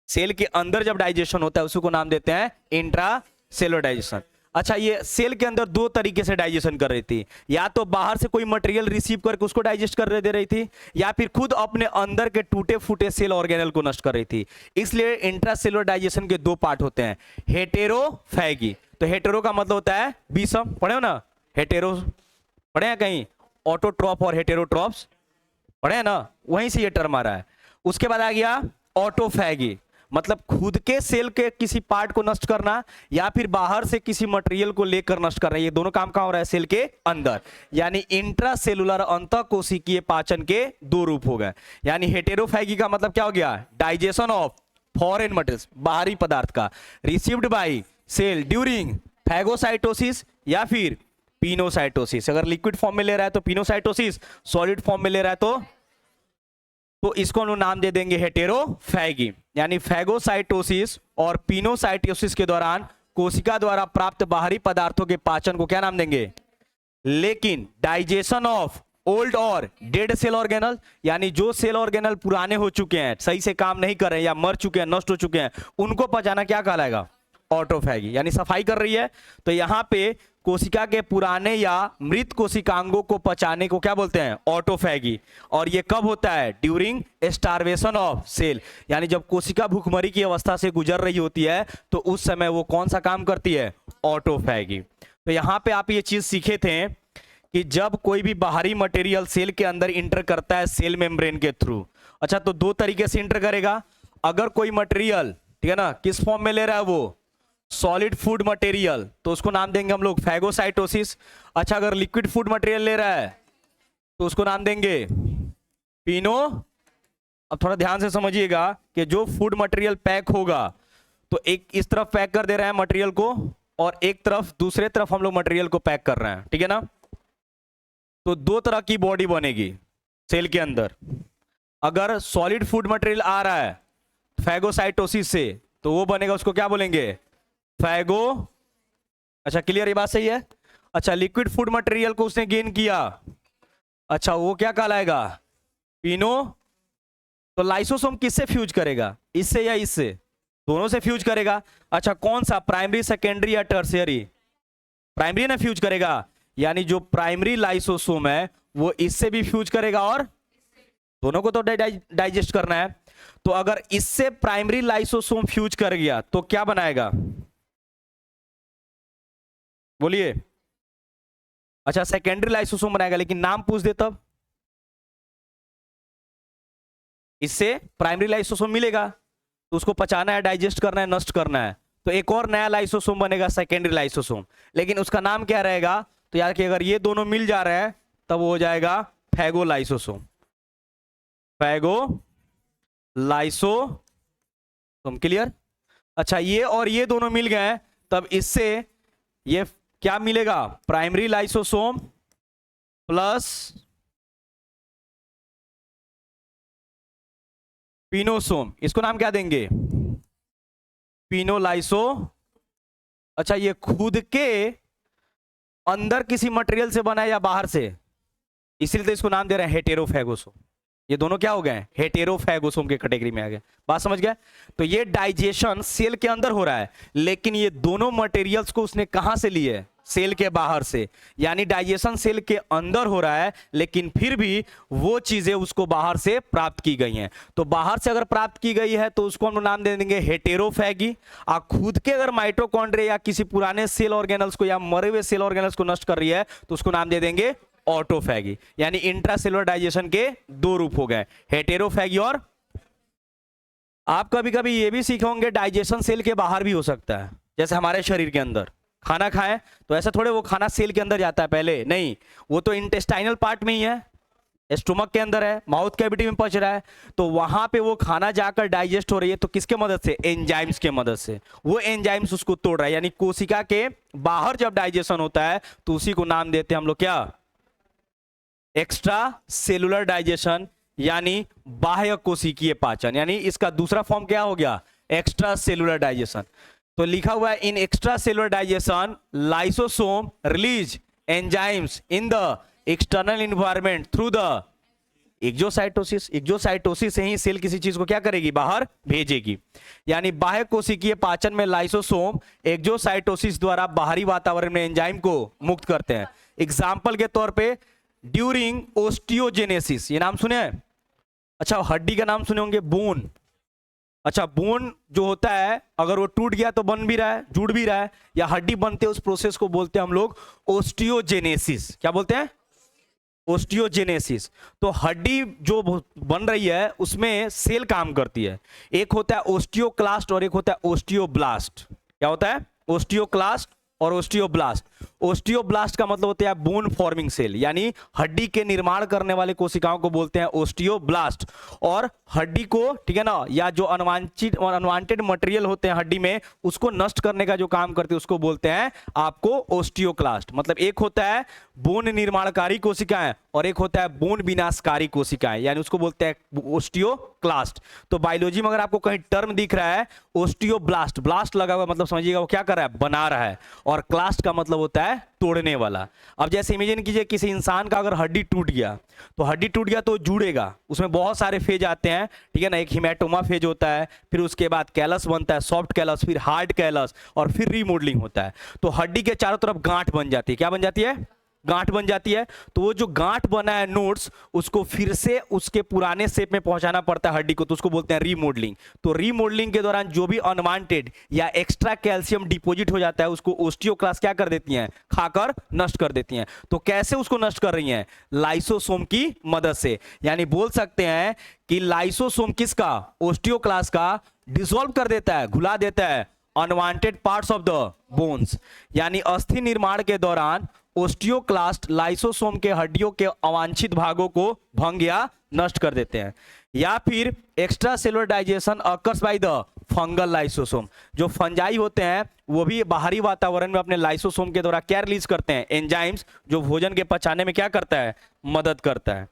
सेल के अंदर जब डाइजेशन होता है उसको नाम देते हैं इंट्रा सेलुलर डाइजेशन। अच्छा, ये सेल के अंदर दो तरीके से डाइजेशन कर रही थी, या तो बाहर से कोई मटेरियल रिसीव करके उसको डाइजेस्ट कर दे रही थी, या फिर खुद अपने अंदर के टूटे फूटे सेल ऑर्गेनल को नष्ट कर रही थी। इसलिए इंट्रासेलुलर डाइजेशन के दो पार्ट होते हैं, हेटेरोफैगी। तो हेटेरो का मतलब होता है विषम, पढ़े हो ना, हेटेरो पढ़े हैं कहीं, ऑटोट्रॉप और हेटेरोट्रॉप्स पढ़े हैं ना, वहीं से ये टर्म आ रहा है। उसके बाद आ गया ऑटोफैगी, मतलब खुद के सेल के किसी पार्ट को नष्ट करना या फिर बाहर से किसी मटेरियल को लेकर नष्ट करना। ये दोनों काम कहां हो रहा है, सेल के अंदर। यानी इंट्रासेलुलर अंतःकोशिकीय पाचन के दो रूप हो गए। यानी हेटेरोफैगी का मतलब क्या हो गया, डाइजेशन ऑफ फॉरेन मटेरियल्स, बाहरी पदार्थ का, received by cell during phagocytosis या फिर पिनोसाइटोसिस। अगर लिक्विड फॉर्म में ले रहा है तो पिनोसाइटोसिस, सॉलिड फॉर्म में ले रहा है तो इसको हम नाम दे देंगे हेटेरोफैगी। यानी फैगोसाइटोसिस और पिनोसाइटोसिस के दौरान कोशिका द्वारा प्राप्त बाहरी पदार्थों के पाचन को क्या नाम देंगे। लेकिन डाइजेशन ऑफ ओल्ड और डेड सेल ऑर्गेनल, यानी जो सेल ऑर्गेनल पुराने हो चुके हैं, सही से काम नहीं कर रहे हैं या मर चुके हैं, नष्ट हो चुके हैं, उनको पचाना क्या कहलाएगा, ऑटोफैगी, यानी सफाई कर रही है। तो यहां पे कोशिका के पुराने या मृत कोशिकांगों को पचाने को क्या बोलते हैं, ऑटोफैगी। और ये कब होता है, ड्यूरिंग स्टार्वेशन ऑफ सेल, यानी जब कोशिका भूखमरी की अवस्था से गुजर रही होती है तो उस समय वो कौन सा काम करती है, ऑटोफैगी। तो यहां पे आप ये चीज सीखे थे कि जब कोई भी बाहरी मटेरियल सेल के अंदर इंटर करता है सेल मेम्ब्रेन के थ्रू, अच्छा तो दो तरीके से इंटर करेगा। अगर कोई मटेरियल, ठीक है ना, किस फॉर्म में ले रहा है वो, सॉलिड फूड मटेरियल, तो उसको नाम देंगे हम लोग फैगोसाइटोसिस। अच्छा, अगर लिक्विड फूड मटेरियल ले रहा है तो उसको नाम देंगे पिनो। अब थोड़ा ध्यान से समझिएगा कि जो फूड मटेरियल पैक होगा तो एक इस तरफ पैक कर दे रहे हैं मटेरियल को और एक तरफ दूसरे तरफ हम लोग मटेरियल को पैक कर रहे हैं, ठीक है ना। तो दो तरह की बॉडी बनेगी सेल के अंदर। अगर सॉलिड फूड मटेरियल आ रहा है फैगोसाइटोसिस से तो वो बनेगा, उसको क्या बोलेंगे, फैगो। अच्छा क्लियर, ये बात सही है। अच्छा, लिक्विड फूड मटेरियल को उसने गेन किया, अच्छा वो क्या कहलाएगा, पिनो। तो लाइसोसोम किससे फ्यूज करेगा, इससे या इससे, दोनों से फ्यूज करेगा। अच्छा कौन सा, प्राइमरी सेकेंडरी या टर्शियरी, प्राइमरी ना फ्यूज करेगा, यानी जो प्राइमरी लाइसोसोम है वो इससे भी फ्यूज करेगा और दोनों को तो डाइजेस्ट करना है। तो अगर इससे प्राइमरी लाइसोसोम फ्यूज कर गया तो क्या बनाएगा, बोलिए। अच्छा सेकेंडरी लाइसोसोम बनाएगा, लेकिन नाम पूछ दे तब, इससे प्राइमरी लाइसोसोम मिलेगा तो उसको पचाना है, डाइजेस्ट करना है, नष्ट करना है, तो एक और नया लाइसोसोम बनेगा, सेकेंडरी लाइसोसोम। लेकिन उसका नाम क्या रहेगा, तो यार कि अगर ये दोनों मिल जा रहे हैं तब वो हो जाएगा फैगो लाइसोसोम, फैगो लाइसोसोम, क्लियर। अच्छा, ये और ये दोनों मिल गए तब इससे ये क्या मिलेगा, प्राइमरी लाइसोसोम प्लस पिनोसोम, इसको नाम क्या देंगे, पिनोलाइसो। अच्छा, ये खुद के अंदर किसी मटेरियल से बना है या बाहर से, इसीलिए तो इसको नाम दे रहे हैं हेटेरोफैगोसोम। ये दोनों क्या हो गए, हेटेरोफैगोसोम के कैटेगरी में आ गए, बात समझ गए। तो ये डाइजेशन सेल के अंदर हो रहा है, लेकिन ये दोनों मटेरियल्स को उसने कहां से लिए, सेल के बाहर से। यानी डाइजेशन सेल के अंदर हो रहा है लेकिन फिर भी वो चीजें उसको बाहर से प्राप्त की गई हैं। तो बाहर से अगर प्राप्त की गई है तो उसको हम नाम दे देंगे हेटेरोफैगी। और खुद के अगर माइटोकॉन्ड्रिया या किसी पुराने सेल ऑर्गेनल्स को या मरे हुए सेल ऑर्गेनल्स को नष्ट कर रही है तो उसको नाम दे देंगे ऑटोफैगी। यानी इंट्रासेलुलर डाइजेशन के दो रूप हो गए, हेटेरोफैगी और। आप कभी कभी ये भी सीखे होंगे डाइजेशन सेल के बाहर भी हो सकता है, जैसे हमारे शरीर के अंदर खाना खाएं तो ऐसा थोड़े वो खाना सेल के अंदर जाता है पहले, नहीं, वो तो इंटेस्टाइनल पार्ट में ही है, स्टोमक के अंदर है, माउथ कैविटी में पच रहा है, तो वहां पे वो खाना जाकर डाइजेस्ट हो रही है, तो किसके मदद से? एंजाइम्स के मदद से। वो एंजाइम्स उसको तोड़ रहा है, यानी कोशिका के बाहर जब डाइजेशन होता है तो उसी को नाम देते हैं हम लोग क्या? एक्स्ट्रा सेलुलर डाइजेशन, यानी बाह्य कोशिकीय पाचन। यानी इसका दूसरा फॉर्म क्या हो गया? Extra cellular digestion. तो लिखा हुआ है in extra cellular digestion lysosome release enzymes in the external environment through the exocytosis. Exocytosis से ही सेल किसी चीज को क्या करेगी? बाहर भेजेगी। यानी बाह्य कोशिकीय पाचन में लाइसोसोम एक्सोसाइटोसिस द्वारा बाहरी वातावरण में एंजाइम को मुक्त करते हैं। एग्जाम्पल के तौर पे ड्यूरिंग ओस्टियोजेनेसिस, ये नाम सुने हैं? अच्छा, हड्डी का नाम सुने होंगे, बोन। अच्छा, बोन जो होता है अगर वो टूट गया तो बन भी रहा है, जुड़ भी रहा है, या हड्डी बनते हैं, उस प्रोसेस को बोलते हैं हम लोग ओस्टियोजेनेसिस। क्या बोलते हैं? ओस्टियोजेनेसिस। तो हड्डी जो बन रही है उसमें सेल काम करती है। एक होता है ओस्टियोक्लास्ट और एक होता है ओस्टियोब्लास्ट। क्या होता है? ओस्टियोक्लास्ट और ओस्टियोब्लास्ट। ओस्टियोब्लास्ट का मतलब होता है बोन फॉर्मिंग सेल, यानी हड्डी के निर्माण करने वाले कोशिकाओं को बोलते हैं ओस्टियोब्लास्ट। और हड्डी को, ठीक है ना, या जो अनवांटेड मटेरियल होते हैं हड्डी में, उसको नष्ट करने का जो काम करते हैं उसको बोलते हैं आपको ओस्टियोक्लास्ट। मतलब एक होता है बोन निर्माणकारी कोशिकाएं और एक होता है बोन विनाशकारी कोशिकाएं, यानी उसको बोलते हैं ओस्टियोक्लास्ट। तो बायोलॉजी में अगर आपको कहीं टर्म दिख रहा है ओस्टियोब्लास्ट, ब्लास्ट लगा हुआ मतलब समझिएगा वो क्या कर रहा है? बना रहा है। और क्लास्ट का मतलब होता है तोड़ने वाला। अब जैसे इमेजिन कीजिए किसी इंसान का अगर हड्डी टूट गया, तो हड्डी टूट गया तो जुड़ेगा, उसमें बहुत सारे फेज आते हैं, ठीक है ना। एक हिमेटोमा फेज होता है, फिर उसके बाद कैलस बनता है, सॉफ्ट कैलस, फिर हार्ड कैलस, और फिर रीमॉडलिंग होता है। तो हड्डी के चारों तरफ गांठ बन जाती है। क्या बन जाती है? गांठ बन जाती है। तो वो जो गांठ बना है नोड्स, उसको फिर से उसके पुराने शेप में पहुंचाना पड़ता है हड्डी को, तो उसको बोलते हैं रीमॉडलिंग। तो रीमॉडलिंग के दौरान जो भी अनवांटेड या एक्स्ट्रा कैल्शियम डिपॉजिट हो जाता है उसको ओस्टियोक्लास्ट क्या कर देती हैं? खाकर नष्ट कर देती हैं। तो कैसे उसको नष्ट कर रही हैं? लाइसोसोम की मदद से। यानी बोल सकते हैं कि लाइसोसोम किसका? ओस्टियोक्लास्ट का डिसॉल्व कर देता है, घुला देता है unwanted parts of the bones. यानी अस्थि निर्माण के दौरान ओस्टियोक्लास्ट लाइसोसोम के हड्डियों के अवांछित भागों को भंग या नष्ट कर देते हैं। या फिर extra cellular digestion occurs by the fungal lysosome. जो फंजाई होते हैं वो भी बाहरी वातावरण में अपने लाइसोसोम के द्वारा क्या रिलीज करते हैं? एंजाइम्स, जो भोजन के पचाने में क्या करता है? मदद करता है।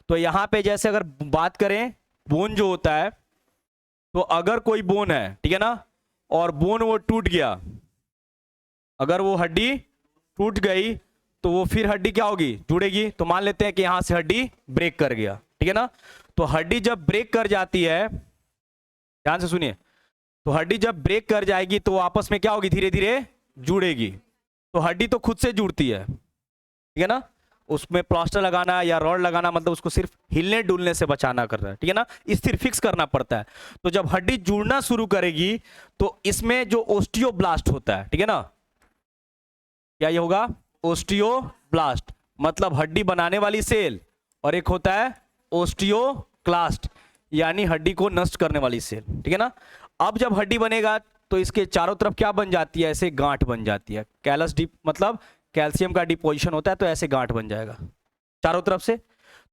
तो यहां पे जैसे अगर बात करें बोन जो होता है, तो अगर कोई बोन है, ठीक है ना, और बोन वो टूट गया, अगर वो हड्डी टूट गई तो वो फिर हड्डी क्या होगी? जुड़ेगी। तो मान लेते हैं कि यहां से हड्डी ब्रेक कर गया, ठीक है ना। तो हड्डी जब ब्रेक कर जाती है, ध्यान से सुनिए, तो हड्डी जब ब्रेक कर जाएगी तो आपस में क्या होगी? धीरे धीरे जुड़ेगी। तो हड्डी तो खुद से जुड़ती है, ठीक है ना। उसमें प्लास्टर लगाना या रॉड लगाना मतलब उसको सिर्फ हिलने डुलने से बचाना कर रहा है, ठीक है ना, स्थिर फिक्स करना पड़ता है। तो जब हड्डी जुड़ना शुरू करेगी तो इसमें जो ओस्टियोब्लास्ट होता है, ठीक है ना, क्या ये होगा? ओस्टियोब्लास्ट मतलब हड्डी बनाने वाली सेल, और एक होता है ओस्टियोक्लास्ट यानी हड्डी को नष्ट करने वाली सेल, ठीक है ना। अब जब हड्डी बनेगा तो इसके चारों तरफ क्या बन जाती है? ऐसे गांठ बन जाती है। कैलस डिप मतलब कैल्शियम का डिपोजिशन होता है, तो ऐसे गांठ बन जाएगा चारों तरफ से।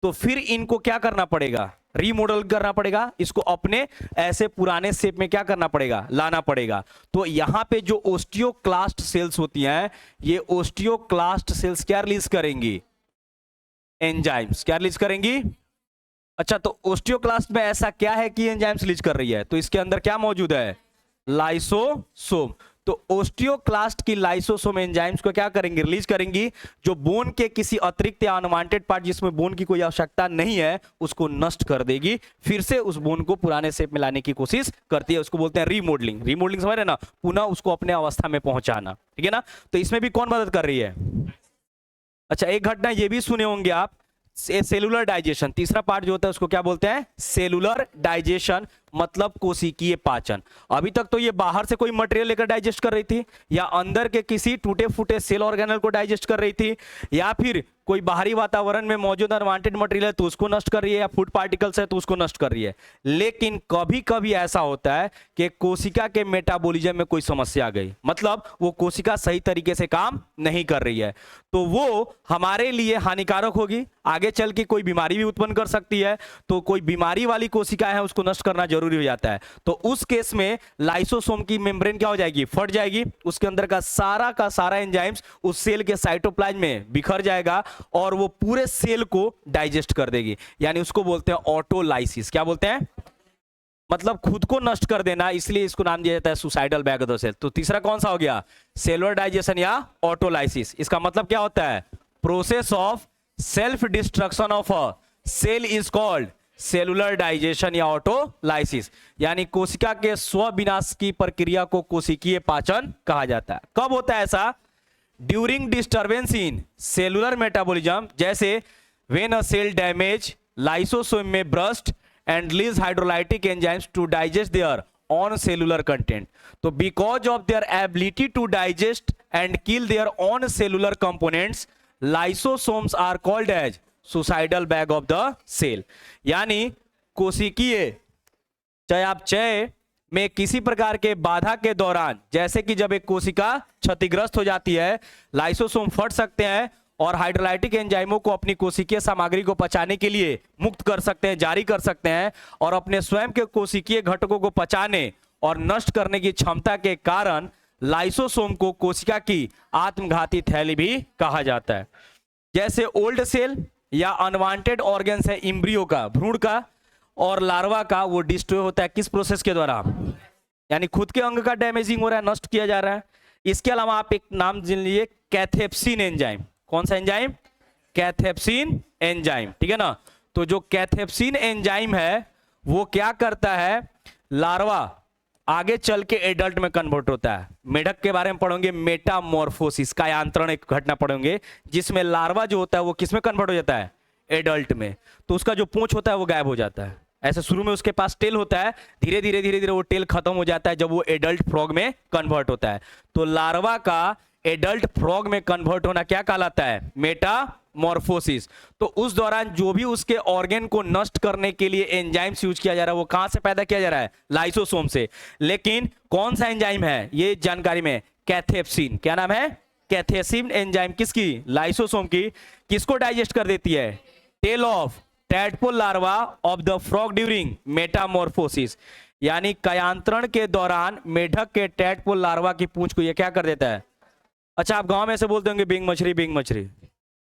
तो फिर इनको क्या करना पड़ेगा? रीमॉडल करना पड़ेगा, इसको अपने ऐसे पुराने शेप में क्या करना पड़ेगा? लाना पड़ेगा। तो यहां पे जो ओस्टियोक्लास्ट सेल्स होती हैं, ये ओस्टियोक्लास्ट सेल्स क्या रिलीज करेंगी? एंजाइम्स। क्या रिलीज करेंगी? अच्छा, तो ओस्टियोक्लास्ट में ऐसा क्या है कि एंजाइम्स रिलीज कर रही है? तो इसके अंदर क्या मौजूद है? लाइसोसोम। तो ओस्टियोक्लास्ट की लाइसोसोम एंजाइम्स को क्या करेंगे? रिलीज करेंगी, जो बोन के किसी अतिरिक्त या अनवांटेड पार्ट जिसमें बोन की कोई आवश्यकता नहीं है उसको नष्ट कर देगी, फिर से उस बोन को पुराने शेप में लाने की कोशिश करती है। उसको बोलते हैं रीमॉडलिंग। रीमॉडलिंग समझ रहे ना? पुनः उसको अपने अवस्था में पहुंचाना, ठीक है ना। तो इसमें भी कौन मदद कर रही है? अच्छा, एक घटना ये भी सुने होंगे आप, सेलुलर डाइजेशन। तीसरा पार्ट जो होता है उसको क्या बोलते हैं? सेलुलर डाइजेशन मतलब कोशिकीय पाचन। अभी तक तो ये बाहर से कोई मटेरियल लेकर डाइजेस्ट कर रही थी, या अंदर के किसी टूटे फूटे सेल ऑर्गेनल को डाइजेस्ट कर रही थी, या फिर कोई बाहरी वातावरण में मौजूद अनवांटेड मटेरियल है तो उसको नष्ट कर रही है, या फूड पार्टिकल्स है तो उसको नष्ट कर रही है। लेकिन कभी कभी ऐसा होता है कि कोशिका के मेटाबॉलिज्म में कोई समस्या आ गई, मतलब वो कोशिका सही तरीके से काम नहीं कर रही है, तो वो हमारे लिए हानिकारक होगी, आगे चल के कोई बीमारी भी उत्पन्न कर सकती है। तो कोई बीमारी वाली कोशिका है उसको नष्ट करना जरूरी हो जाता है। तो उस केस में लाइसोसोम की मेम्ब्रेन क्या हो जाएगी, फट जाएगी, उसके अंदर का सारा एंजाइम्स उस सेल के साइटोप्लाज्म में बिखर जाएगा और वो पूरे सेल को डाइजेस्ट कर देगी, यानी उसको बोलते हैं ऑटोलाइसिस। क्या बोलते हैं, मतलब खुद को नष्ट कर देना, इसलिए इसको नाम दिया जाता है suicidal bag of the cell. तो तीसरा कौन सा हो गया, सेलुलर डाइजेशन या ऑटोलाइसिस। इसका मतलब क्या होता है, process of self destruction of a cell is called cellular digestion या ऑटोलाइसिस, यानी कोशिका के स्व विनाश की प्रक्रिया को कोशिकीय पाचन कहा जाता है। कब होता है ऐसा, during disturbance in cellular metabolism, जैसे when a cell damage lysosome में burst and release hydrolytic enzymes to digest their own cellular content. So because of their ability to digest and kill their own cellular components, lysosomes are called as suicidal bag of the cell. यानी कोशिकीय चयापचय में किसी प्रकार के बाधा के दौरान, जैसे कि जब एक कोशिका क्षतिग्रस्त हो जाती है, लाइसोसोम फट सकते हैं और हाइड्रोलाइटिक एंजाइमों को अपनी कोशिकीय सामग्री को पचाने के लिए मुक्त कर सकते हैं, जारी कर सकते हैं, और अपने स्वयं के कोशिकीय घटकों को पचाने और नष्ट करने की क्षमता के कारण लाइसोसोम को कोशिका की आत्मघाती थैली भी कहा जाता है। जैसे ओल्ड सेल या अनवांटेड ऑर्गन्स है इम्ब्रियो का, भ्रूण का और लार्वा का, वो डिस्ट्रॉय होता है किस प्रोसेस के द्वारा, यानी खुद के अंग का डैमेजिंग हो रहा है, नष्ट किया जा रहा है। इसके अलावा आप एक नाम जान लीजिए, कैथेप्सिन एंजाइम। कौन सा एंजाइम, कैथेप्सिन एंजाइम, ठीक है ना। तो जो कैथेप्सिन एंजाइम है वो क्या करता है, लार्वा आगे चल के एडल्ट में कन्वर्ट होता है। मेढक के बारे में पढ़ोगे, मेटामॉर्फोसिस का यांत्रण एक घटना पढ़ोगे, जिसमें लार्वा जो होता है वो किस में कन्वर्ट हो जाता है, एडल्ट में। तो उसका जो पूंछ होता है वो गायब हो जाता है। ऐसे शुरू में उसके पास टेल होता है, धीरे धीरे वो टेल खत्म हो जाता है जब वो एडल्ट फ्रॉग में कन्वर्ट होता है। तो लार्वा का एडल्ट फ्रॉग में कन्वर्ट होना क्या कहलाता है, मेटामॉर्फोसिस। तो उस दौरान जो भी उसके ऑर्गन को नष्ट करने के लिए एंजाइम्स यूज किया जा रहा है वो कहां से पैदा किया जा रहा है, लाइसोसोम से। लेकिन कौन सा एंजाइम है ये जानकारी में, कैथेप्सिन। क्या नाम है, कैथेप्सिन एंजाइम किसकी, लाइसोसोम की। किसको डाइजेस्ट कर देती है, tail of tadpole larva of the frog during metamorphosis, यानी कयांत्रण के दौरान मेढक के टैडपोल लार्वा की पूंछ को ये क्या कर देता है। अच्छा, आप गांव में ऐसे बोलते होंगे बिंग मछली बिंग मछली।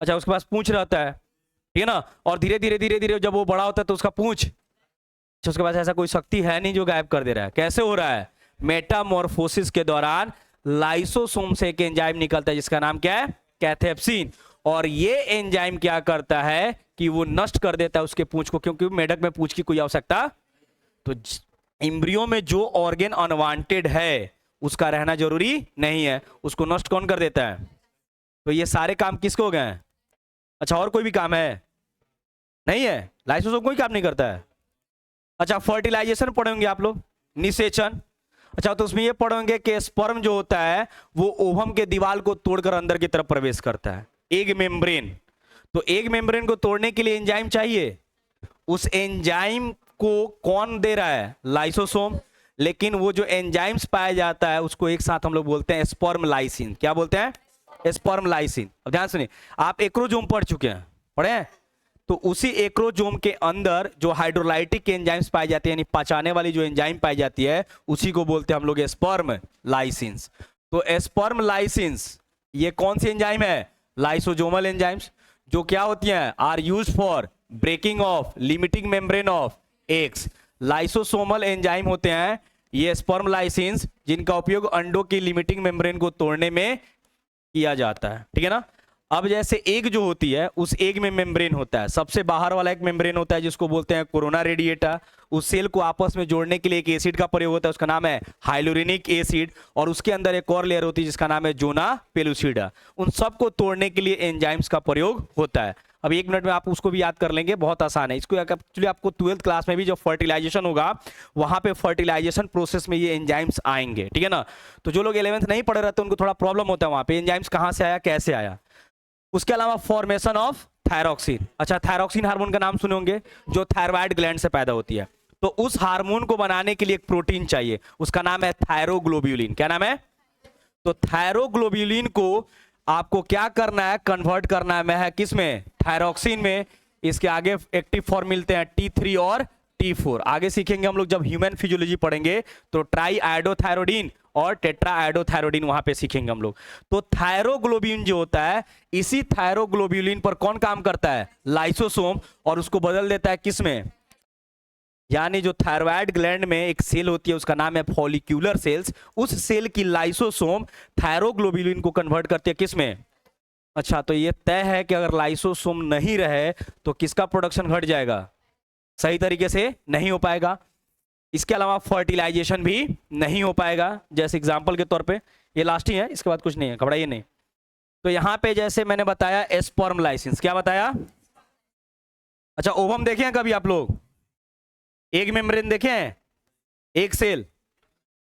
अच्छा, उसके पास पूंछ रहता है, ठीक है ना, और धीरे धीरे जब वो बड़ा होता है तो उसका पूंछ, अच्छा, उसके पास ऐसा कोई शक्ति है नहीं जो गायब कर दे रहा है। कैसे हो रहा है, मेटामॉर्फोसिस के दौरान लाइसोसोम से एक एंजाइम निकलता है जिसका नाम क्या है, कैथेप्सिन। और ये एंजाइम क्या करता है कि वो नष्ट कर देता है उसके पूंछ को, क्योंकि मेढक में पूंछ की कोई आवश्यकता, तो इम्ब्रियो में जो ऑर्गन अनवांटेड है उसका रहना जरूरी नहीं है, उसको नष्ट कौन कर देता है। तो ये सारे काम किसको हो गए हैं। अच्छा, और कोई भी काम है नहीं है, लाइसोसोम कोई काम नहीं करता है। अच्छा, फर्टिलाइजेशन पढ़ेंगे आप लोग, निषेचन। अच्छा, तो उसमें ये पढ़ेंगे कि स्पर्म जो होता है वो ओवम के दीवार को तोड़कर अंदर की तरफ प्रवेश करता है, एग मेम्ब्रेन। तो एग मेम्ब्रेन को तोड़ने के लिए एंजाइम चाहिए, उस एंजाइम को कौन दे रहा है, लाइसोसोम। लेकिन वो जो एंजाइम्स पाया जाता है उसको एक साथ हम लोग बोलते हैं स्पर्म लाइसिन। क्या बोलते हैं, स्पर्म लाइसिन। अब ध्यान सुनिए, आप एक्रोजोम पढ़ चुके हैं, पढ़े हैं, तो उसी एक्रोजोम के अंदर जो हाइड्रोलाइटिक एंजाइम्स पाई जाती है, यानी पचाने वाली जो एंजाइम पाई जाती है, उसी को बोलते हैं हम लोग स्पर्म लाइसिन्स। तो स्पर्म लाइसिन्स ये कौन सी एंजाइम है, लाइसोजोमल एंजाइम्स, जो क्या होती हैं, are used for breaking of limiting membrane of eggs. Lysosomal enzyme होते हैं ये स्पर्म लाइसिन्स, जिनका उपयोग अंडों की लिमिटिंग मेम्ब्रेन को तोड़ने में किया जाता है, ठीक है ना। अब जैसे एग जो होती है, उस एग में मेम्ब्रेन होता है, सबसे बाहर वाला एक मेम्ब्रेन होता है जिसको बोलते हैं कोरोना रेडिएटा। उस सेल को आपस में जोड़ने के लिए एक एसिड का प्रयोग होता है, उसका नाम है हाइलोरिनिक एसिड, और उसके अंदर एक और लेयर होती है जिसका नाम है जोना पेलुसिडा। उन सबको तोड़ने के लिए एंजाइम्स का प्रयोग होता है। अब 1 मिनट में आप उसको भी याद कर लेंगे, बहुत आसान है। इसको एक्चुअली आपको 12th क्लास में भी जब फर्टिलाइजेशन होगा वहां पे फर्टिलाइजेशन प्रोसेस में ये एंजाइम्स आएंगे, ठीक है ना। तो जो लोग 11th नहीं पढ़े रहते उनको थोड़ा प्रॉब्लम होता है वहां पे, एंजाइम्स कहां से आया, कैसे आया। उसके अलावा फॉर्मेशन ऑफ थायरॉक्सिन। अच्छा, थायरॉक्सिन हार्मोन का नाम सुने होंगे, जो थायराइड ग्लैंड से पैदा होती है। तो उस हार्मोन को बनाने के लिए एक प्रोटीन चाहिए, उसका नाम है थायरोग्लोब्यूलिन। क्या नाम है? तो थायरोग्लोब्यूलिन को आपको क्या करना है, कन्वर्ट करना है, है किसमें, थायरॉक्सिन में। इसके आगे एक्टिव फॉर्म मिलते हैं T3 और T4। आगे सीखेंगे हम लोग जब ह्यूमन फिजियोलॉजी पढ़ेंगे तो ट्राई आयोडोथायरोडीन और टेट्रा आयोडोथायरोडीन वहां पे सीखेंगे हम लोग। तो थायरोग्लोब्यूलिन जो होता है, इसी थायरोग्लोब्यूलिन पर कौन काम करता है, लाइसोसोम, और उसको बदल देता है किसमें, यानी जो थायराइड ग्लैंड में एक सेल होती है उसका नाम है फॉलिक्यूलर सेल्स, उस सेल की लाइसोसोम थायरोग्लोब्यूलिन को कन्वर्ट करती है किसमें। अच्छा, तो ये तय है कि अगर लाइसोसोम नहीं रहे तो किसका प्रोडक्शन घट जाएगा, सही तरीके से नहीं हो पाएगा। इसके अलावा फर्टिलाइजेशन भी नहीं हो पाएगा। जैसे एग्जांपल के तौर पे, ये लास्ट ही है, इसके बाद कुछ नहीं है, घबराइए नहीं। तो यहां पे जैसे मैंने बताया स्पर्म लाइसेंस, क्या बताया। अच्छा, ओवम देखे हैं कभी आप लोग, एक मेम्ब्रेन देखे हैं, एक सेल,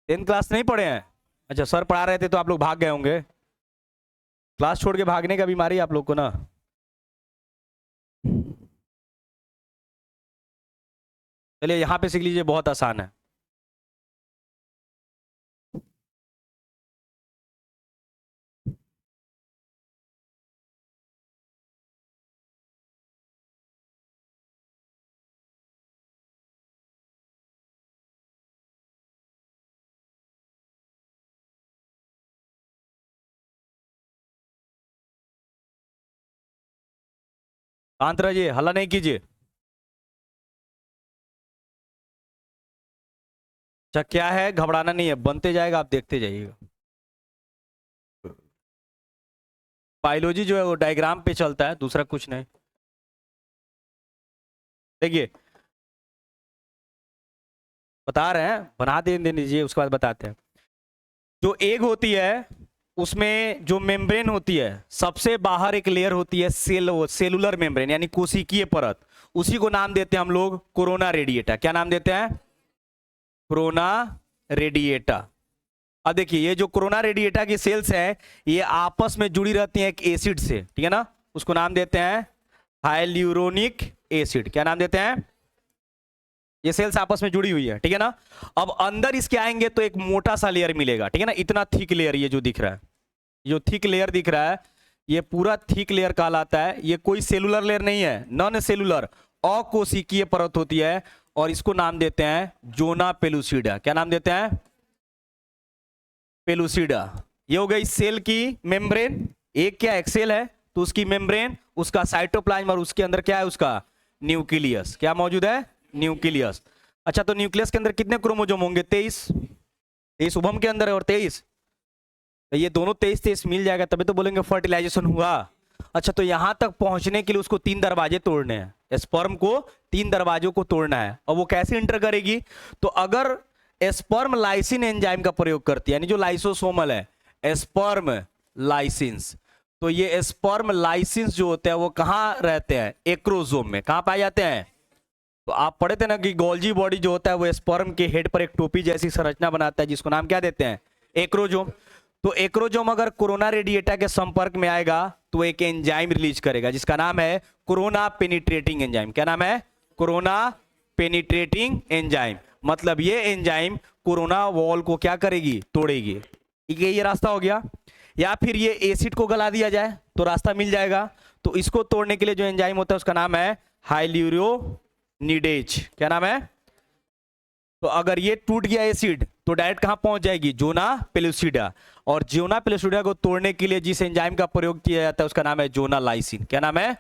10th क्लास नहीं पढ़े हैं? अच्छा, सर पढ़ा रहे थे तो आप लोग भाग गए होंगे, क्लास छोड़ के भागने का बीमारी आप लोग को ना। चलिए यहां पे सीख लीजिए, बहुत आसान है। शांत रहिए, हल्ला नहीं कीजिए। अच्छा, क्या है, घबराना नहीं है, बनते जाएगा, आप देखते जाइएगा। बायोलॉजी जो है वो डायग्राम पे चलता है, दूसरा कुछ नहीं। देखिए बता रहे हैं, बना दे दीजिए, उसके बाद बताते हैं। जो एग होती है उसमें जो मेम्ब्रेन होती है, सबसे बाहर एक लेयर होती है सेलुलर मेम्ब्रेन यानी कोशिकीय परत, उसी को नाम देते हैं हम लोग कोरोना रेडिएटा। क्या नाम देते हैं, कोरोना रेडिएटा। अब देखिए ये जो कोरोना रेडिएटा की सेल्स हैं ये आपस में जुड़ी रहती हैं एक एसिड से, ठीक है ना, उसको नाम देते हैं हाइल्यूरोनिक एसिड। क्या नाम देते हैं, ये सेल्स आपस में जुड़ी हुई है, ठीक है ना। अब अंदर इसके आएंगे तो एक मोटा सा लेयर मिलेगा, ठीक है ना, इतना थिक लेयर, ये जो दिख रहा है, जो थिक लेयर दिख रहा है ये पूरा थिक लेयर कहलाता है। ये कोई सेलुलर लेयर नहीं है, नॉन सेलुलर अकोशिकीय परत होती है, और इसको नाम देते हैं जोना पेलुसिडा। क्या नाम देते हैं, पेलुसिडा। ये हो गई सेल की मेम्ब्रेन, एक क्या एक्सेल है तो उसकी मेम्ब्रेन, उसका साइटोप्लाज्म, और उसके अंदर क्या है, उसका न्यूक्लियस। क्या मौजूद है, न्यूक्लियस। अच्छा, तो न्यूक्लियस के अंदर कितने क्रोमोजोम होंगे, 23 उभम के अंदर है और 23, तो ये दोनों 23 मिल जाएगा तभी तो बोलेंगे फर्टिलाइजेशन हुआ। अच्छा, तो यहां तक पहुंचने के लिए उसको 3 दरवाजे तोड़ने हैं, स्पर्म को 3 दरवाजों को तोड़ना है। और वो कैसे इंटर करेगी, तो अगर स्पर्म लाइसिन एंजाइम का प्रयोग करती है, यानी जो लाइसोसोमल है स्पर्म लाइसिन्स, तो ये स्पर्म लाइसिन्स जो होते हैं वो कहाँ रहते हैं, एक्रोजोम में। कहाँ पाए जाते हैं, तो आप पढ़े थे ना कि गोल्जी बॉडी जो होता है वो स्पर्म के हेड पर एक टोपी जैसी संरचना बनाता है, जिसको नाम क्या देते हैं, एक्रोजोम। तो एक्रोजोम अगर कोरोना रेडिएटा के संपर्क में आएगा तो एक एंजाइम रिलीज करेगा जिसका नाम है कोरोना पेनिट्रेटिंग एंजाइम। क्या नाम है, कोरोना पेनिट्रेटिंग एंजाइम। मतलब ये एंजाइम कोरोना वॉल को क्या करेगी, तोड़ेगी। ये रास्ता हो गया। या फिर ये एसिड को गला दिया जाए तो रास्ता मिल जाएगा। तो इसको तोड़ने के लिए जो एंजाइम होता है उसका नाम है हाइल्यूरोनिडेज। क्या नाम है, तो अगर ये टूट गया एसिड तो डायरेक्ट कहां पहुंच जाएगी, जोना पेलुसिडा। और जोना पेलुसिडा को तोड़ने के लिए जिस एंजाइम का प्रयोग किया जाता है उसका नाम है जोना लाइसिन। क्या नाम है।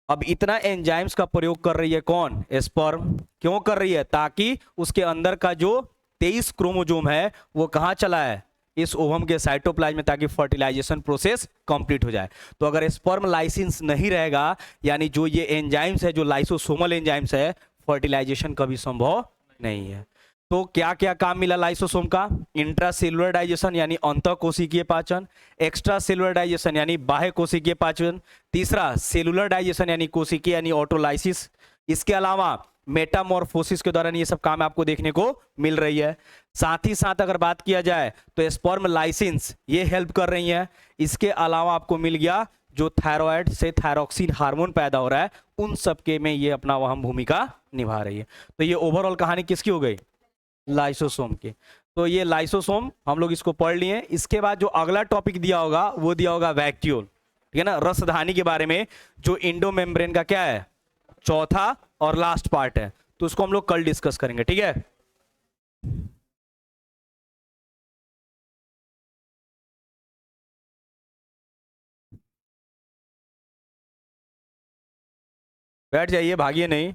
अब इतना एंजाइम्स का प्रयोग कर रही है कौन, स्पर्म। क्यों कर रही है, ताकि उसके अंदर का जो 23 क्रोमोजोम है वो कहां चला है, इस ओवम के साइटोप्लाज्म में, ताकि फर्टिलाइजेशन प्रोसेस कंप्लीट हो जाए। तो अगर स्पर्म लाइसिन्स नहीं रहेगा, यानी जो ये एंजाइम्स है, जो लाइसोसोमल एंजाइम्स है, फर्टिलाइजेशन कभी संभव नहीं है। तो क्या क्या काम मिला लाइसोसोम का, इंट्रा सेलुलर डाइजेशन यानी अंतः कोशिकीय पाचन, एक्स्ट्रा सेलुलर डाइजेशन यानी बाह्य कोशिकीय पाचन, तीसरा सेलुलर डाइजेशन यानी कोशिकीय यानी ऑटोलाइसिस। इसके अलावा मेटामॉर्फोसिस के दौरान ये सब काम आपको देखने को मिल रही है। साथ ही साथ अगर बात किया जाए तो स्पर्म लाइसिन्स ये हेल्प कर रही हैं। इसके अलावा आपको मिल गया जो थायराइड से थायरॉक्सिन हार्मोन पैदा हो रहा है, उन सब के में ये अपना अहम भूमिका निभा रही है। तो ये ओवरऑल कहानी किसकी हो गई? लाइसोसोम की। तो ये लाइसोसोम हम लोग इसको पढ़ लिए। इसके बाद जो अगला टॉपिक दिया होगा वो दिया होगा वैक्यूल, ठीक है ना, रसधानी के बारे में, जो इंडो मेम्ब्रेन का क्या है, चौथा और लास्ट पार्ट है। तो उसको हम लोग कल डिस्कस करेंगे, ठीक है। बैठ जाइए, भागिए नहीं।